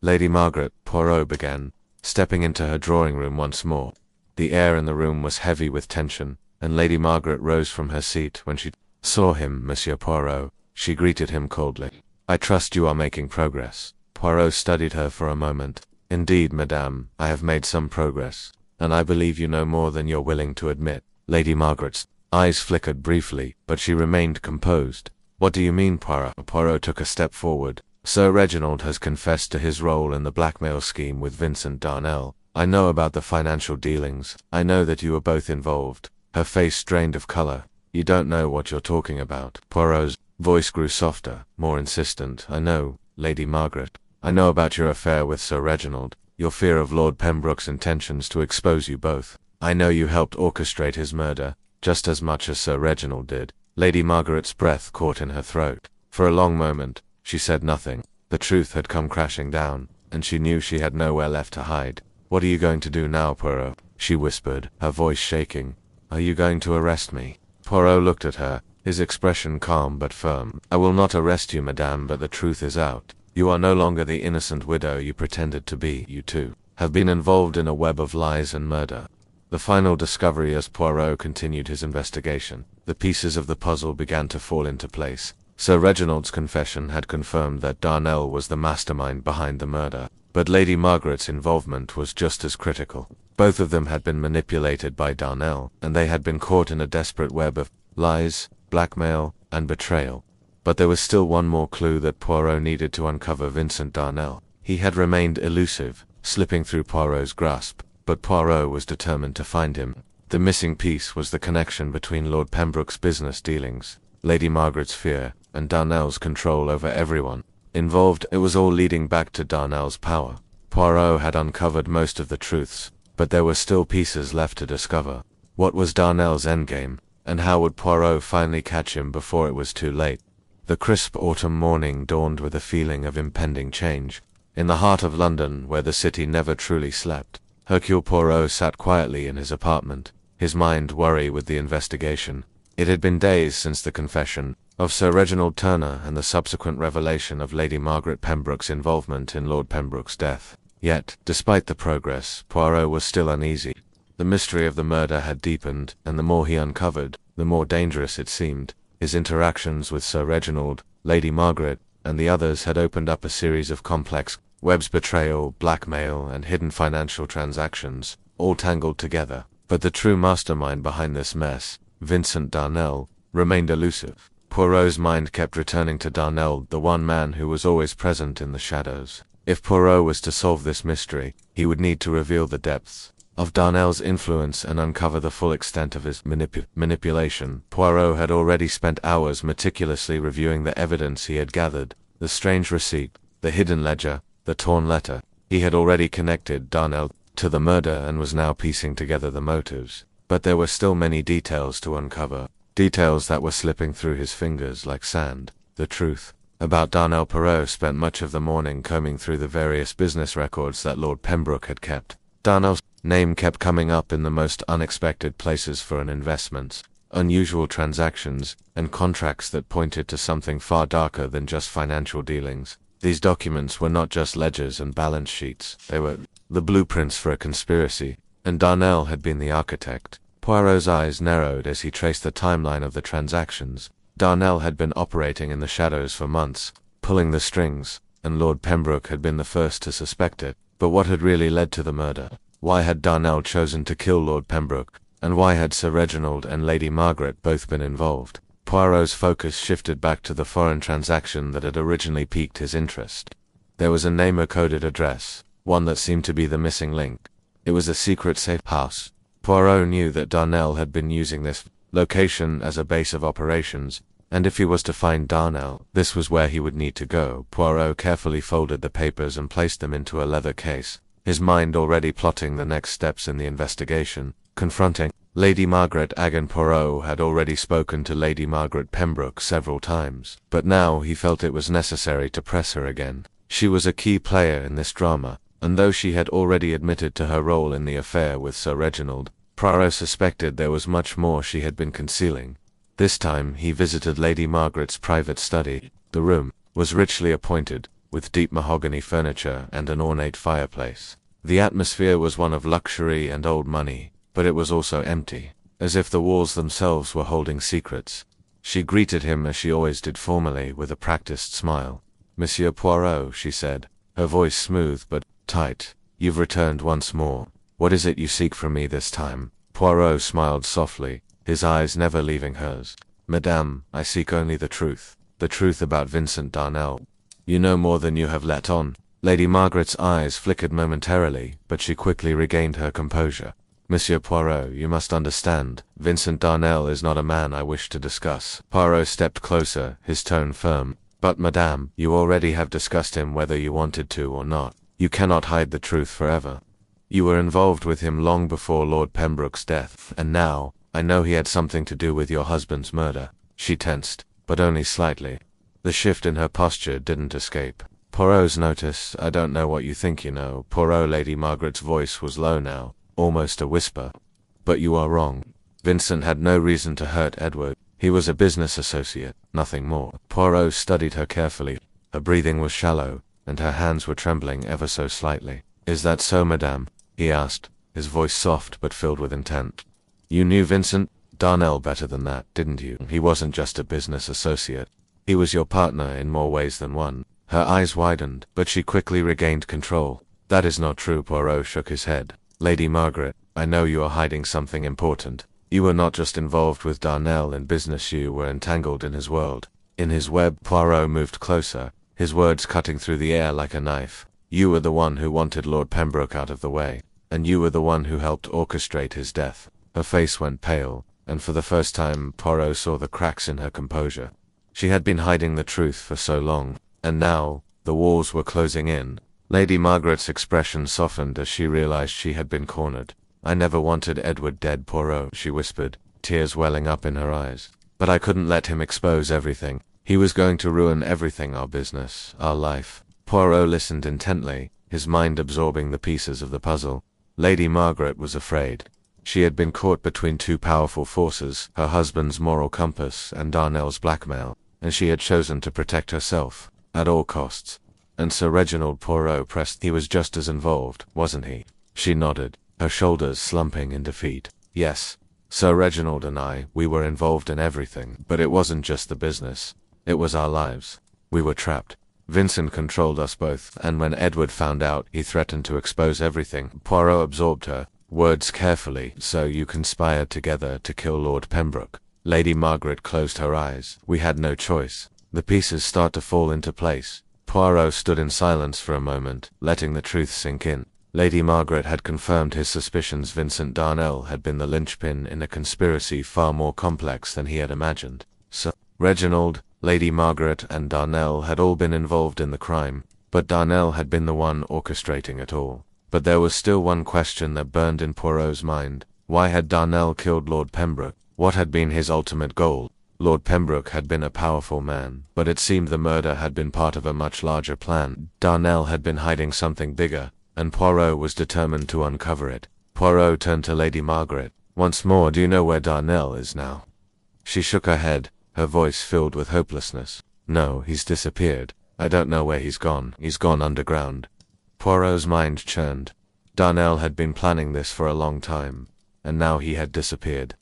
"Lady Margaret," Poirot began, stepping into her drawing room once more. The air in the room was heavy with tension, and Lady Margaret rose from her seat when she saw him. Monsieur Poirot, she greeted him coldly. I trust you are making progress. Poirot studied her for a moment. Indeed, madame, I have made some progress, and I believe you know more than you're willing to admit. Lady Margaret's eyes flickered briefly, but she remained composed. What do you mean, Poirot? Poirot took a step forward. Sir Reginald has confessed to his role in the blackmail scheme with Vincent Darnell. I know about the financial dealings. I know that you were both involved. Her face drained of color. You don't know what you're talking about. Poirot's voice grew softer, more insistent. I know, Lady Margaret. I know about your affair with Sir Reginald, your fear of Lord Pembroke's intentions to expose you both. I know you helped orchestrate his murder, just as much as Sir Reginald did. Lady Margaret's breath caught in her throat. For a long moment, she said nothing. The truth had come crashing down, and she knew she had nowhere left to hide. What are you going to do now, Poirot? She whispered, her voice shaking. Are you going to arrest me? Poirot looked at her, his expression calm but firm. I will not arrest you, madame, but the truth is out. You are no longer the innocent widow you pretended to be. You too have been involved in a web of lies and murder. The final discovery as Poirot continued his investigation. The pieces of the puzzle began to fall into place. Sir Reginald's confession had confirmed that Darnell was the mastermind behind the murder, but Lady Margaret's involvement was just as critical. Both of them had been manipulated by Darnell, and they had been caught in a desperate web of lies, blackmail, and betrayal. But there was still one more clue that Poirot needed to uncover: Vincent Darnell. He had remained elusive, slipping through Poirot's grasp, but Poirot was determined to find him. The missing piece was the connection between Lord Pembroke's business dealings, Lady Margaret's fear, and Darnell's control over everyone involved. It was all leading back to Darnell's power. Poirot had uncovered most of the truths, but there were still pieces left to discover. What was Darnell's endgame, and how would Poirot finally catch him before it was too late? The crisp autumn morning dawned with a feeling of impending change. In the heart of London, where the city never truly slept, Hercule Poirot sat quietly in his apartment, his mind worry with the investigation. It had been days since the confession of Sir Reginald Turner and the subsequent revelation of Lady Margaret Pembroke's involvement in Lord Pembroke's death. Yet, despite the progress, Poirot was still uneasy. The mystery of the murder had deepened, and the more he uncovered, the more dangerous it seemed. His interactions with Sir Reginald, Lady Margaret, and the others had opened up a series of complex webs: betrayal, blackmail, and hidden financial transactions, all tangled together. But the true mastermind behind this mess, Vincent Darnell, remained elusive. Poirot's mind kept returning to Darnell, the one man who was always present in the shadows. If Poirot was to solve this mystery, he would need to reveal the depths of Darnell's influence and uncover the full extent of his manipulation. Poirot had already spent hours meticulously reviewing the evidence he had gathered: the strange receipt, the hidden ledger, the torn letter. He had already connected Darnell to the murder and was now piecing together the motives. But there were still many details to uncover, details that were slipping through his fingers like sand. The truth about Darnell. Poirot spent much of the morning combing through the various business records that Lord Pembroke had kept. Darnell's name kept coming up in the most unexpected places: foreign investments, unusual transactions, and contracts that pointed to something far darker than just financial dealings. These documents were not just ledgers and balance sheets, they were the blueprints for a conspiracy, and Darnell had been the architect. Poirot's eyes narrowed as he traced the timeline of the transactions. Darnell had been operating in the shadows for months, pulling the strings, and Lord Pembroke had been the first to suspect it. But what had really led to the murder? Why had Darnell chosen to kill Lord Pembroke? And why had Sir Reginald and Lady Margaret both been involved? Poirot's focus shifted back to the foreign transaction that had originally piqued his interest. There was a name-coded address, one that seemed to be the missing link. It was a secret safe house. Poirot knew that Darnell had been using this location as a base of operations, and if he was to find Darnell, this was where he would need to go. Poirot carefully folded the papers and placed them into a leather case, his mind already plotting the next steps in the investigation. Confronting Lady Margaret Agan. Poirot had already spoken to Lady Margaret Pembroke several times, but now he felt it was necessary to press her again. She was a key player in this drama, and though she had already admitted to her role in the affair with Sir Reginald, Poirot suspected there was much more she had been concealing. This time he visited Lady Margaret's private study. The room was richly appointed, with deep mahogany furniture and an ornate fireplace. The atmosphere was one of luxury and old money, but it was also empty, as if the walls themselves were holding secrets. She greeted him as she always did formally, with a practiced smile. "Monsieur Poirot," she said, her voice smooth but tight, "you've returned once more. What is it you seek from me this time?" Poirot smiled softly, his eyes never leaving hers. "Madame, I seek only the truth about Vincent Darnel. You know more than you have let on." Lady Margaret's eyes flickered momentarily, but she quickly regained her composure. "Monsieur Poirot, you must understand, Vincent Darnel is not a man I wish to discuss." Poirot stepped closer, his tone firm. "But madame, you already have discussed him whether you wanted to or not. You cannot hide the truth forever. You were involved with him long before Lord Pembroke's death, and now, I know he had something to do with your husband's murder." She tensed, but only slightly. The shift in her posture didn't escape Poirot's notice. "I don't know what you think you know, Poirot." Lady Margaret's voice was low now, almost a whisper. "But you are wrong. Vincent had no reason to hurt Edward. He was a business associate, nothing more." Poirot studied her carefully. Her breathing was shallow, and her hands were trembling ever so slightly. "Is that so, madame?" he asked, his voice soft but filled with intent. "You knew Vincent Darnel better than that, didn't you? He wasn't just a business associate. He was your partner in more ways than one." Her eyes widened, but she quickly regained control. "That is not true." Poirot shook his head. "Lady Margaret, I know you are hiding something important. You were not just involved with Darnel in business, you were entangled in his world, in his web." Poirot moved closer, his words cutting through the air like a knife. "You were the one who wanted Lord Pembroke out of the way, and you were the one who helped orchestrate his death." Her face went pale, and for the first time Poirot saw the cracks in her composure. She had been hiding the truth for so long, and now, the walls were closing in. Lady Margaret's expression softened as she realized she had been cornered. "I never wanted Edward dead, Poirot," she whispered, tears welling up in her eyes. "But I couldn't let him expose everything. He was going to ruin everything, our business, our life." Poirot listened intently, his mind absorbing the pieces of the puzzle. Lady Margaret was afraid. She had been caught between two powerful forces, her husband's moral compass and Darnel's blackmail, and she had chosen to protect herself, at all costs. "And Sir Reginald?" Poirot pressed. "He was just as involved, wasn't he?" She nodded, her shoulders slumping in defeat. "Yes, Sir Reginald and we were involved in everything, but it wasn't just the business. It was our lives. We were trapped. Vincent controlled us both, and when Edward found out, he threatened to expose everything." Poirot absorbed her words carefully. "So you conspired together to kill Lord Pembroke?" Lady Margaret closed her eyes. "We had no choice." The pieces start to fall into place. Poirot stood in silence for a moment, letting the truth sink in. Lady Margaret had confirmed his suspicions. Vincent Darnel had been the linchpin in a conspiracy far more complex than he had imagined. Sir Reginald, Lady Margaret, and Darnel had all been involved in the crime, but Darnel had been the one orchestrating it all. But there was still one question that burned in Poirot's mind. Why had Darnel killed Lord Pembroke? What had been his ultimate goal? Lord Pembroke had been a powerful man, but it seemed the murder had been part of a much larger plan. Darnel had been hiding something bigger, and Poirot was determined to uncover it. Poirot turned to Lady Margaret. "Once more, do you know where Darnel is now?" She shook her head, her voice filled with hopelessness. "No, he's disappeared. I don't know where he's gone. He's gone underground." Poirot's mind churned. Darnel had been planning this for a long time, and now he had disappeared.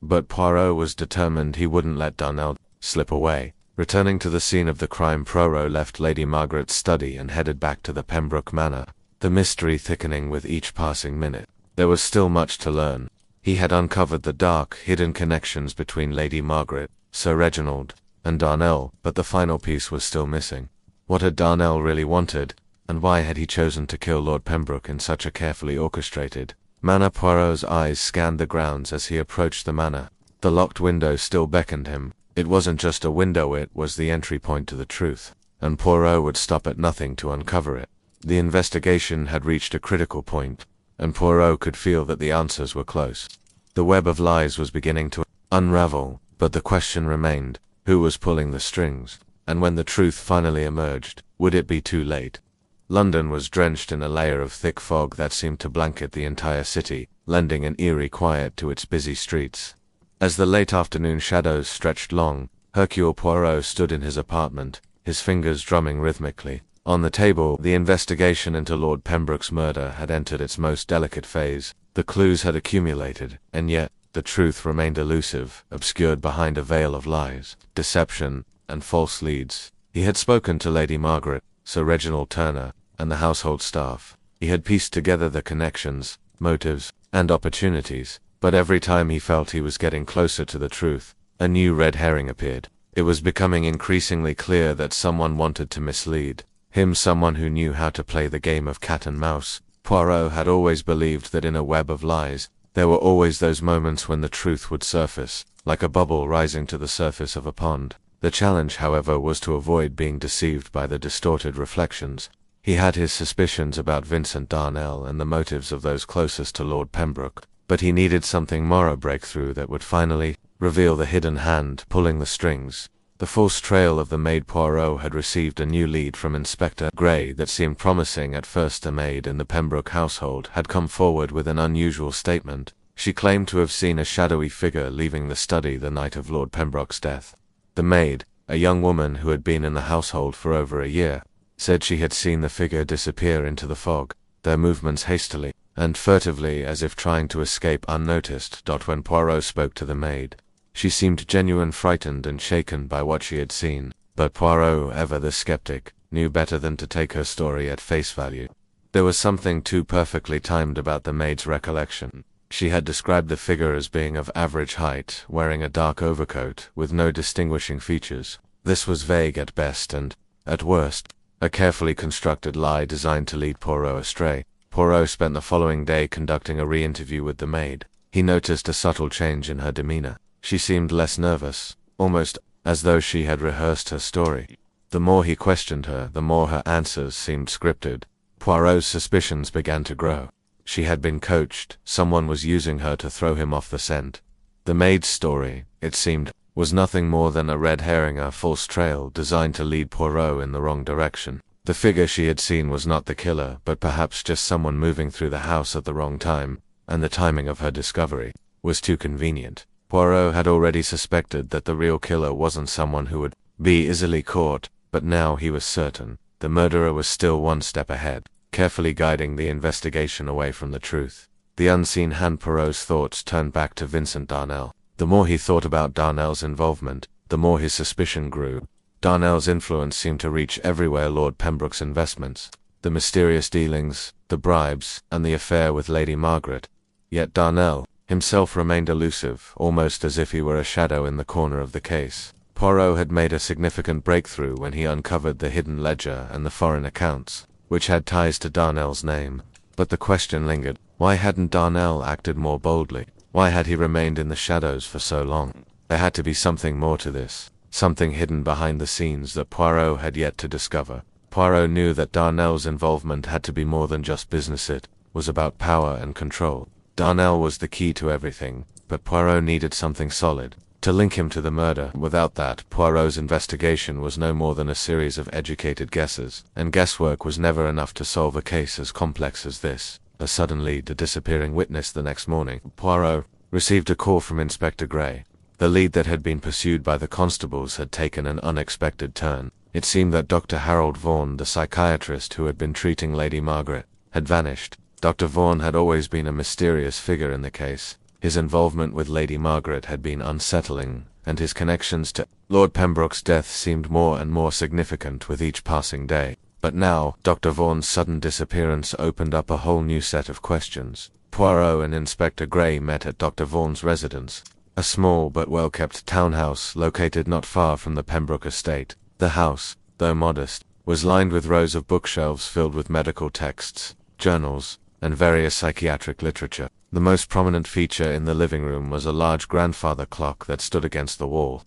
But Poirot was determined he wouldn't let Darnel slip away. Returning to the scene of the crime, Poirot left Lady Margaret's study and headed back to the Pembroke Manor, the mystery thickening with each passing minute. There was still much to learn. He had uncovered the dark, hidden connections between Lady Margaret, Sir Reginald, and Darnel, but the final piece was still missing. What had Darnel really wanted, and why had he chosen to kill Lord Pembroke in such a carefully orchestrated manner? Poirot's eyes scanned the grounds as he approached the manor. The locked window still beckoned him. It wasn't just a window, it was the entry point to the truth, and Poirot would stop at nothing to uncover it. The investigation had reached a critical point, and Poirot could feel that the answers were close. The web of lies was beginning to unravel, but the question remained, who was pulling the strings? And when the truth finally emerged, would it be too late? London was drenched in a layer of thick fog that seemed to blanket the entire city, lending an eerie quiet to its busy streets. As the late afternoon shadows stretched long, Hercule Poirot stood in his apartment, his fingers drumming rhythmically. On the table, the investigation into Lord Pembroke's murder had entered its most delicate phase. The clues had accumulated, and yet the truth remained elusive, obscured behind a veil of lies, deception, and false leads. He had spoken to Lady Margaret, Sir Reginald Turner, and the household staff. He had pieced together the connections, motives, and opportunities, but every time he felt he was getting closer to the truth, a new red herring appeared. It was becoming increasingly clear that someone wanted to mislead him, someone who knew how to play the game of cat and mouse. Poirot had always believed that in a web of lies, there were always those moments when the truth would surface, like a bubble rising to the surface of a pond. The challenge, however, was to avoid being deceived by the distorted reflections. He had his suspicions about Vincent Darnell and the motives of those closest to Lord Pembroke, but he needed something more, a breakthrough that would finally reveal the hidden hand pulling the strings. The false trail of the maid Poirot had received a new lead from Inspector Gray that seemed promising at first. A maid in the Pembroke household had come forward with an unusual statement. She claimed to have seen a shadowy figure leaving the study the night of Lord Pembroke's death. The maid, a young woman who had been in the household for over a year, said she had seen the figure disappear into the fog, their movements hastily and furtively as if trying to escape unnoticed. When Poirot spoke to the maid, she seemed genuine, frightened and shaken by what she had seen, but Poirot, ever the skeptic, knew better than to take her story at face value. There was something too perfectly timed about the maid's recollection. She had described the figure as being of average height, wearing a dark overcoat, with no distinguishing features. This was vague at best and, at worst, a carefully constructed lie designed to lead Poirot astray. Poirot spent the following day conducting a re-interview with the maid. He noticed a subtle change in her demeanor. She seemed less nervous, almost as though she had rehearsed her story. The more he questioned her, the more her answers seemed scripted. Poirot's suspicions began to grow. She had been coached, someone was using her to throw him off the scent. The maid's story, it seemed, was nothing more than a red herring, a false trail designed to lead Poirot in the wrong direction. The figure she had seen was not the killer, but perhaps just someone moving through the house at the wrong time, and the timing of her discovery was too convenient. Poirot had already suspected that the real killer wasn't someone who would be easily caught, but now he was certain. The murderer was still one step ahead, carefully guiding the investigation away from the truth. The unseen hand. Poirot's thoughts turned back to Vincent Darnell. The more he thought about Darnell's involvement, the more his suspicion grew. Darnell's influence seemed to reach everywhere: Lord Pembroke's investments, the mysterious dealings, the bribes, and the affair with Lady Margaret. Yet Darnell himself remained elusive, almost as if he were a shadow in the corner of the case. Poirot had made a significant breakthrough when he uncovered the hidden ledger and the foreign accounts, which had ties to Darnell's name. But the question lingered: why hadn't Darnell acted more boldly? Why had he remained in the shadows for so long? There had to be something more to this, something hidden behind the scenes that Poirot had yet to discover. Poirot knew that Darnell's involvement had to be more than just business. It was about power and control. Darnell was the key to everything, but Poirot needed something solid to link him to the murder. Without that, Poirot's investigation was no more than a series of educated guesses, and guesswork was never enough to solve a case as complex as this. A sudden lead: a disappearing witness. The next morning, Poirot received a call from Inspector Gray. The lead that had been pursued by the constables had taken an unexpected turn. It seemed that Dr. Harold Vaughan, the psychiatrist who had been treating Lady Margaret, had vanished. Dr. Vaughan had always been a mysterious figure in the case. His involvement with Lady Margaret had been unsettling, and his connections to Lord Pembroke's death seemed more and more significant with each passing day. But now, Dr. Vaughan's sudden disappearance opened up a whole new set of questions. Poirot and Inspector Gray met at Dr. Vaughan's residence, a small but well-kept townhouse located not far from the Pembroke estate. The house, though modest, was lined with rows of bookshelves filled with medical texts, journals, and various psychiatric literature. The most prominent feature in the living room was a large grandfather clock that stood against the wall,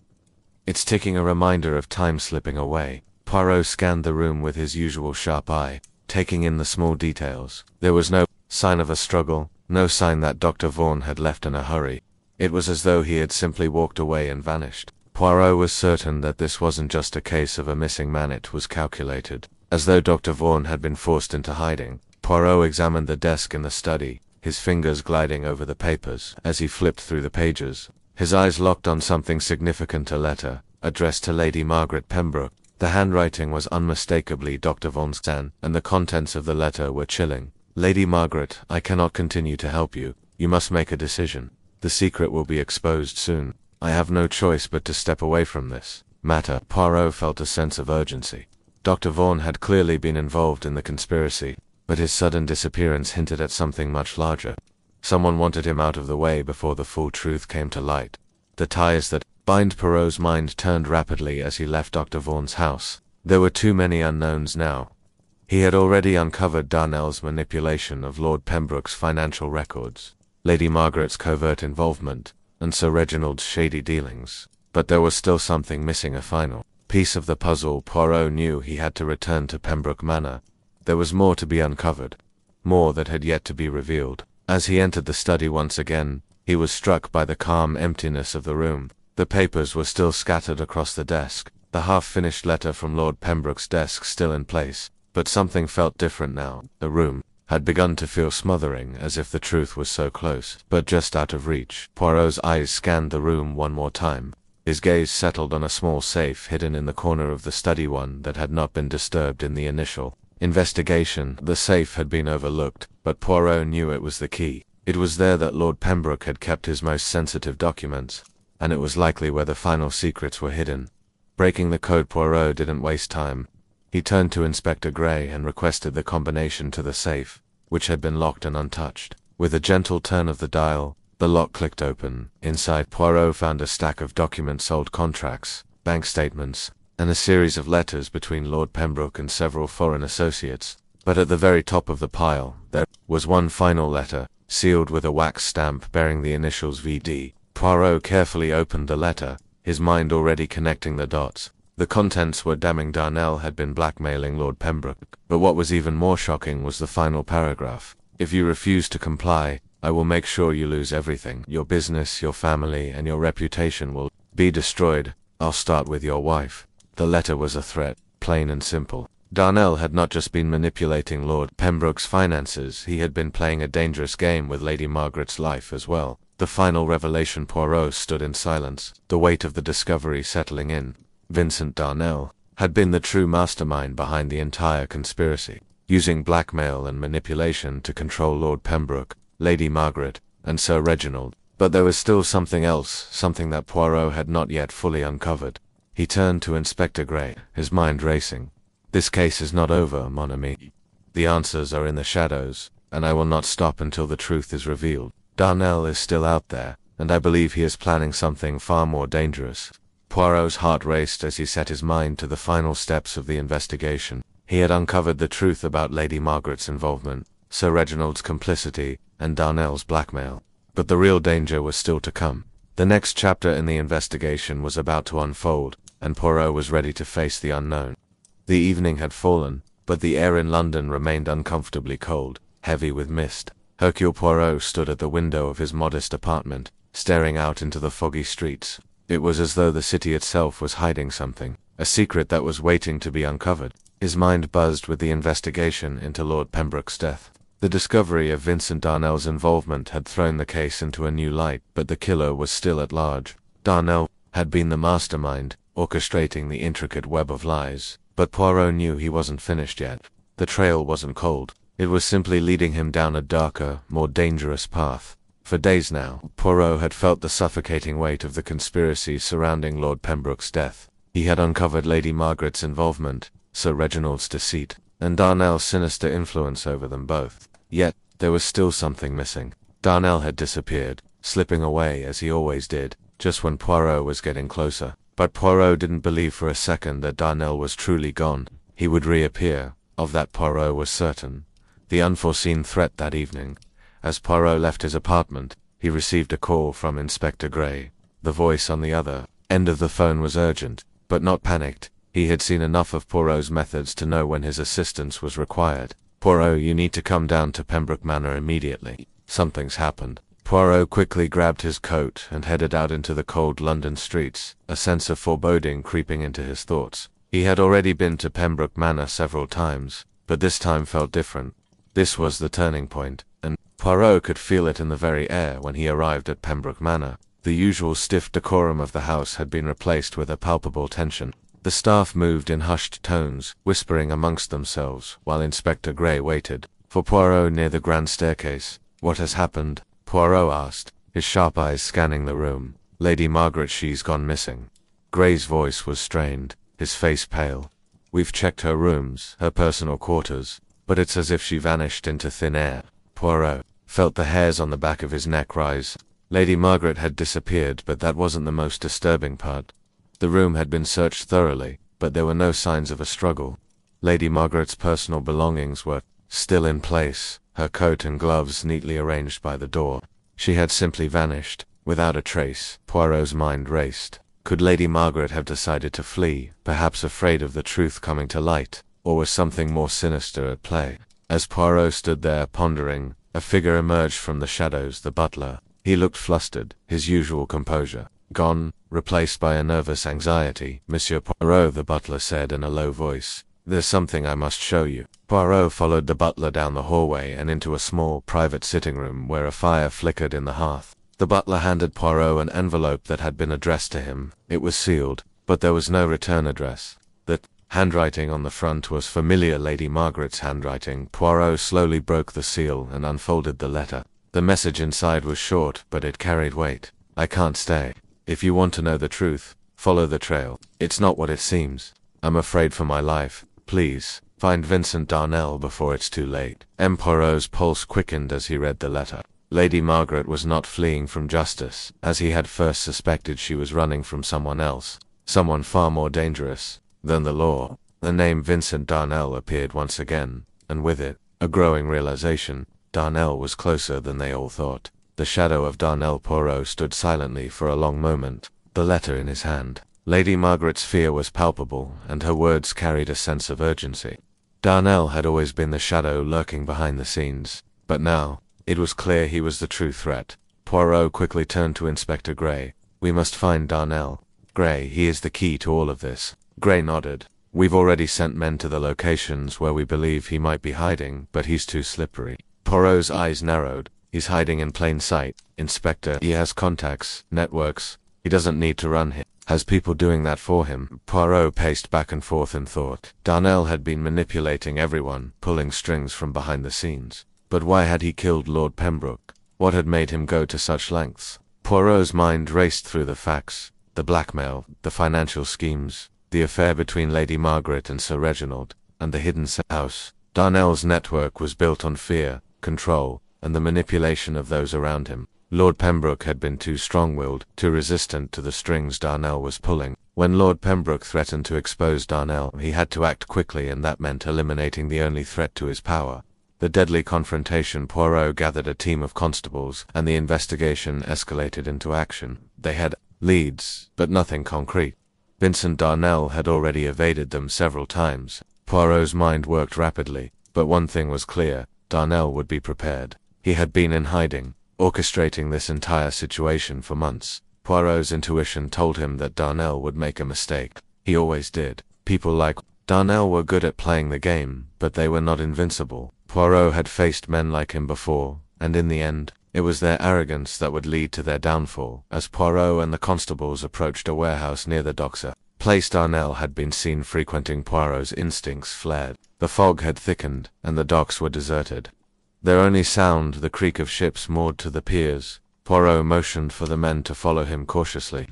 its ticking a reminder of time slipping away. Poirot scanned the room with his usual sharp eye, taking in the small details. There was no sign of a struggle, no sign that Dr. Vaughan had left in a hurry. It was as though he had simply walked away and vanished. Poirot was certain that this wasn't just a case of a missing man. It was calculated, as though Dr. Vaughan had been forced into hiding. Poirot examined the desk in the study, his fingers gliding over the papers. As he flipped through the pages, his eyes locked on something significant: a letter, addressed to Lady Margaret Pembroke. The handwriting was unmistakably Dr. Vaughan's, and the contents of the letter were chilling. Lady Margaret, I cannot continue to help you. You must make a decision. The secret will be exposed soon. I have no choice but to step away from this matter. Poirot felt a sense of urgency. Dr. Vaughan had clearly been involved in the conspiracy, but his sudden disappearance hinted at something much larger. Someone wanted him out of the way before the full truth came to light. The ties that bind Poirot's mind turned rapidly as he left Dr. Vaughan's house. There were too many unknowns now. He had already uncovered Darnell's manipulation of Lord Pembroke's financial records, Lady Margaret's covert involvement, and Sir Reginald's shady dealings. But there was still something missing, a final piece of the puzzle. Poirot knew he had to return to Pembroke Manor. There was more to be uncovered, more that had yet to be revealed. As he entered the study once again, he was struck by the calm emptiness of the room. The papers were still scattered across the desk, the half-finished letter from Lord Pembroke's desk still in place, but something felt different now. The room had begun to feel smothering, as if the truth was so close, but just out of reach. Poirot's eyes scanned the room one more time. His gaze settled on a small safe hidden in the corner of the study, one that had not been disturbed in the initial investigation. The safe had been overlooked, but Poirot knew it was the key. It was there that Lord Pembroke had kept his most sensitive documents, and it was likely where the final secrets were hidden. Breaking the code, Poirot didn't waste time. He turned to Inspector Gray and requested the combination to the safe, which had been locked and untouched. With a gentle turn of the dial, the lock clicked open. Inside, Poirot found a stack of documents, old contracts, bank statements, and a series of letters between Lord Pembroke and several foreign associates. But at the very top of the pile, there was one final letter, sealed with a wax stamp bearing the initials VD. Poirot carefully opened the letter, his mind already connecting the dots. The contents were damning. Darnell had been blackmailing Lord Pembroke. But what was even more shocking was the final paragraph. If you refuse to comply, I will make sure you lose everything. Your business, your family, and your reputation will be destroyed. I'll start with your wife. The letter was a threat, plain and simple. Darnell had not just been manipulating Lord Pembroke's finances, he had been playing a dangerous game with Lady Margaret's life as well. The final revelation. Poirot stood in silence, the weight of the discovery settling in. Vincent Darnell had been the true mastermind behind the entire conspiracy, using blackmail and manipulation to control Lord Pembroke, Lady Margaret, and Sir Reginald. But there was still something else, something that Poirot had not yet fully uncovered. He turned to Inspector Gray, his mind racing. This case is not over, mon ami. The answers are in the shadows, and I will not stop until the truth is revealed. Darnell is still out there, and I believe he is planning something far more dangerous. Poirot's heart raced as he set his mind to the final steps of the investigation. He had uncovered the truth about Lady Margaret's involvement, Sir Reginald's complicity, and Darnell's blackmail. But the real danger was still to come. The next chapter in the investigation was about to unfold, and Poirot was ready to face the unknown. The evening had fallen, but the air in London remained uncomfortably cold, heavy with mist. Hercule Poirot stood at the window of his modest apartment, staring out into the foggy streets. It was as though the city itself was hiding something, a secret that was waiting to be uncovered. His mind buzzed with the investigation into Lord Pembroke's death. The discovery of Vincent Darnell's involvement had thrown the case into a new light, but the killer was still at large. Darnell had been the mastermind, orchestrating the intricate web of lies. But Poirot knew he wasn't finished yet. The trail wasn't cold. It was simply leading him down a darker, more dangerous path. For days now, Poirot had felt the suffocating weight of the conspiracy surrounding Lord Pembroke's death. He had uncovered Lady Margaret's involvement, Sir Reginald's deceit, and Darnell's sinister influence over them both. Yet, there was still something missing. Darnell had disappeared, slipping away as he always did, just when Poirot was getting closer. But Poirot didn't believe for a second that Darnell was truly gone. He would reappear. Of that Poirot was certain. The unforeseen threat that evening. As Poirot left his apartment, he received a call from Inspector Gray. The voice on the other end of the phone was urgent, but not panicked. He had seen enough of Poirot's methods to know when his assistance was required. Poirot, you need to come down to Pembroke Manor immediately. Something's happened. Poirot quickly grabbed his coat and headed out into the cold London streets, a sense of foreboding creeping into his thoughts. He had already been to Pembroke Manor several times, but this time felt different. This was the turning point, and Poirot could feel it in the very air when he arrived at Pembroke Manor. The usual stiff decorum of the house had been replaced with a palpable tension. The staff moved in hushed tones, whispering amongst themselves, while Inspector Gray waited for Poirot near the grand staircase. "What has happened?" Poirot asked, his sharp eyes scanning the room. "Lady Margaret, she's gone missing." Gray's voice was strained, his face pale. "We've checked her rooms, her personal quarters, but it's as if she vanished into thin air." Poirot felt the hairs on the back of his neck rise. Lady Margaret had disappeared, but that wasn't the most disturbing part. The room had been searched thoroughly, but there were no signs of a struggle. Lady Margaret's personal belongings were still in place, her coat and gloves neatly arranged by the door. She had simply vanished, without a trace. Poirot's mind raced. Could Lady Margaret have decided to flee, perhaps afraid of the truth coming to light, or was something more sinister at play? As Poirot stood there pondering, a figure emerged from the shadows, the butler. He looked flustered, his usual composure gone, replaced by a nervous anxiety. "Monsieur Poirot," the butler said in a low voice, "there's something I must show you." Poirot followed the butler down the hallway and into a small, private sitting room where a fire flickered in the hearth. The butler handed Poirot an envelope that had been addressed to him. It was sealed, but there was no return address. The handwriting on the front was familiar, Lady Margaret's handwriting. Poirot slowly broke the seal and unfolded the letter. The message inside was short, but it carried weight. "I can't stay. If you want to know the truth, follow the trail. It's not what it seems. I'm afraid for my life. Please, find Vincent Darnell before it's too late." Poirot's pulse quickened as he read the letter. Lady Margaret was not fleeing from justice, as he had first suspected. She was running from someone else, someone far more dangerous than the law. The name Vincent Darnell appeared once again, and with it, a growing realization. Darnell was closer than they all thought. The shadow of Darnell. Poirot stood silently for a long moment, the letter in his hand. Lady Margaret's fear was palpable, and her words carried a sense of urgency. Darnell had always been the shadow lurking behind the scenes, but now, it was clear he was the true threat. Poirot quickly turned to Inspector Gray. "We must find Darnell. Gray, he is the key to all of this." Gray nodded. "We've already sent men to the locations where we believe he might be hiding, but he's too slippery." Poirot's eyes narrowed. "He's hiding in plain sight, Inspector. He has contacts, networks. He doesn't need to run. He has people doing that for him." Poirot paced back and forth in thought. Darnell had been manipulating everyone, pulling strings from behind the scenes. But why had he killed Lord Pembroke? What had made him go to such lengths? Poirot's mind raced through the facts, the blackmail, the financial schemes, the affair between Lady Margaret and Sir Reginald, and the hidden house. Darnell's network was built on fear, control, and the manipulation of those around him. Lord Pembroke had been too strong-willed, too resistant to the strings Darnell was pulling. When Lord Pembroke threatened to expose Darnell, he had to act quickly, and that meant eliminating the only threat to his power. The deadly confrontation. Poirot gathered a team of constables, and the investigation escalated into action. They had leads, but nothing concrete. Vincent Darnell had already evaded them several times. Poirot's mind worked rapidly, but one thing was clear: Darnell would be prepared. He had been in hiding, orchestrating this entire situation for months. Poirot's intuition told him that Darnell would make a mistake. He always did. People like Darnell were good at playing the game, but they were not invincible. Poirot had faced men like him before, and in the end, it was their arrogance that would lead to their downfall. As Poirot and the constables approached a warehouse near the docks, place Darnell had been seen frequenting. Poirot's instincts flared. The fog had thickened, and the docks were deserted. Their only sound, the creak of ships moored to the piers. Poirot motioned for the men to follow him cautiously.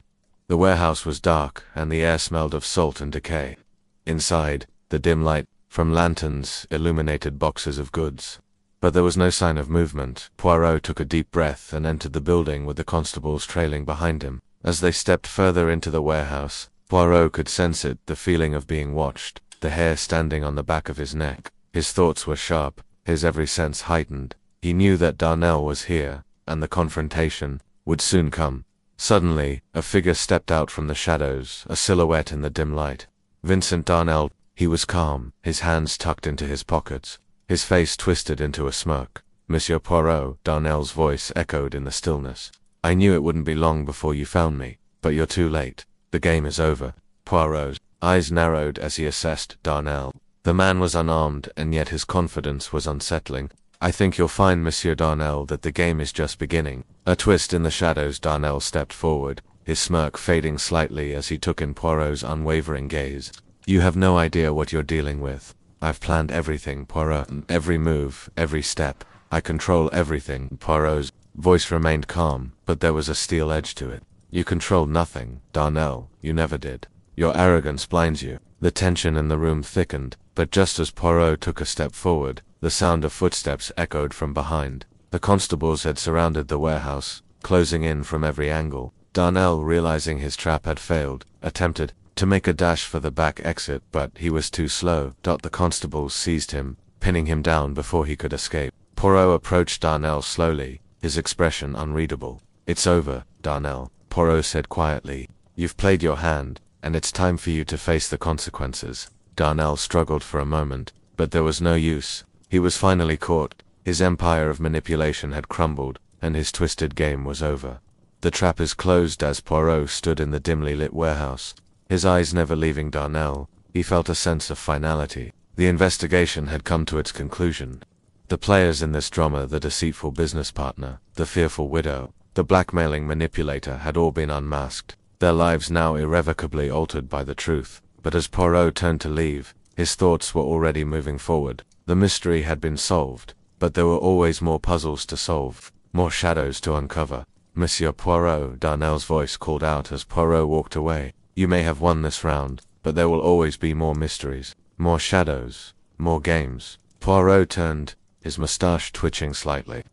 The warehouse was dark, and the air smelled of salt and decay. Inside, the dim light from lanterns illuminated boxes of goods. But there was no sign of movement. Poirot took a deep breath and entered the building with the constables trailing behind him. As they stepped further into the warehouse, Poirot could sense it, the feeling of being watched, the hair standing on the back of his neck. His thoughts were sharp, his every sense heightened. He knew that Darnell was here, and the confrontation would soon come. Suddenly, a figure stepped out from the shadows, a silhouette in the dim light. Vincent Darnell. He was calm, his hands tucked into his pockets, his face twisted into a smirk. "Monsieur Poirot," Darnell's voice echoed in the stillness. "I knew it wouldn't be long before you found me, but you're too late. The game is over." Poirot's eyes narrowed as he assessed Darnell. The man was unarmed, and yet his confidence was unsettling. "I think you'll find, Monsieur Darnell, that the game is just beginning." A twist in the shadows. Darnell stepped forward, his smirk fading slightly as he took in Poirot's unwavering gaze. "You have no idea what you're dealing with. I've planned everything, Poirot. Every move, every step. I control everything." Poirot's voice remained calm, but there was a steel edge to it. "You controlled nothing, Darnell. You never did. Your arrogance blinds you." The tension in the room thickened, but just as Poirot took a step forward, the sound of footsteps echoed from behind. The constables had surrounded the warehouse, closing in from every angle. Darnell, realizing his trap had failed, attempted to make a dash for the back exit, but he was too slow. The constables seized him, pinning him down before he could escape. Poirot approached Darnell slowly, his expression unreadable. "It's over, Darnell," Poirot said quietly. "You've played your hand, and it's time for you to face the consequences." Darnell struggled for a moment, but there was no use. He was finally caught. His empire of manipulation had crumbled, and his twisted game was over. "The trap is closed." As Poirot stood in the dimly lit warehouse, his eyes never leaving Darnell, he felt a sense of finality. The investigation had come to its conclusion. The players in this drama, the deceitful business partner, the fearful widow, the blackmailing manipulator, had all been unmasked, their lives now irrevocably altered by the truth. But as Poirot turned to leave, his thoughts were already moving forward. The mystery had been solved, but there were always more puzzles to solve, more shadows to uncover. "Monsieur Poirot," Darnell's voice called out as Poirot walked away. "You may have won this round, but there will always be more mysteries, more shadows, more games." Poirot turned, his moustache twitching slightly.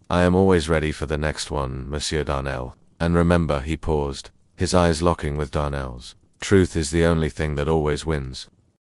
"I am always ready for the next one, Monsieur Darnell. And remember," he paused, his eyes locking with Darnell's, "truth is the only thing that always wins."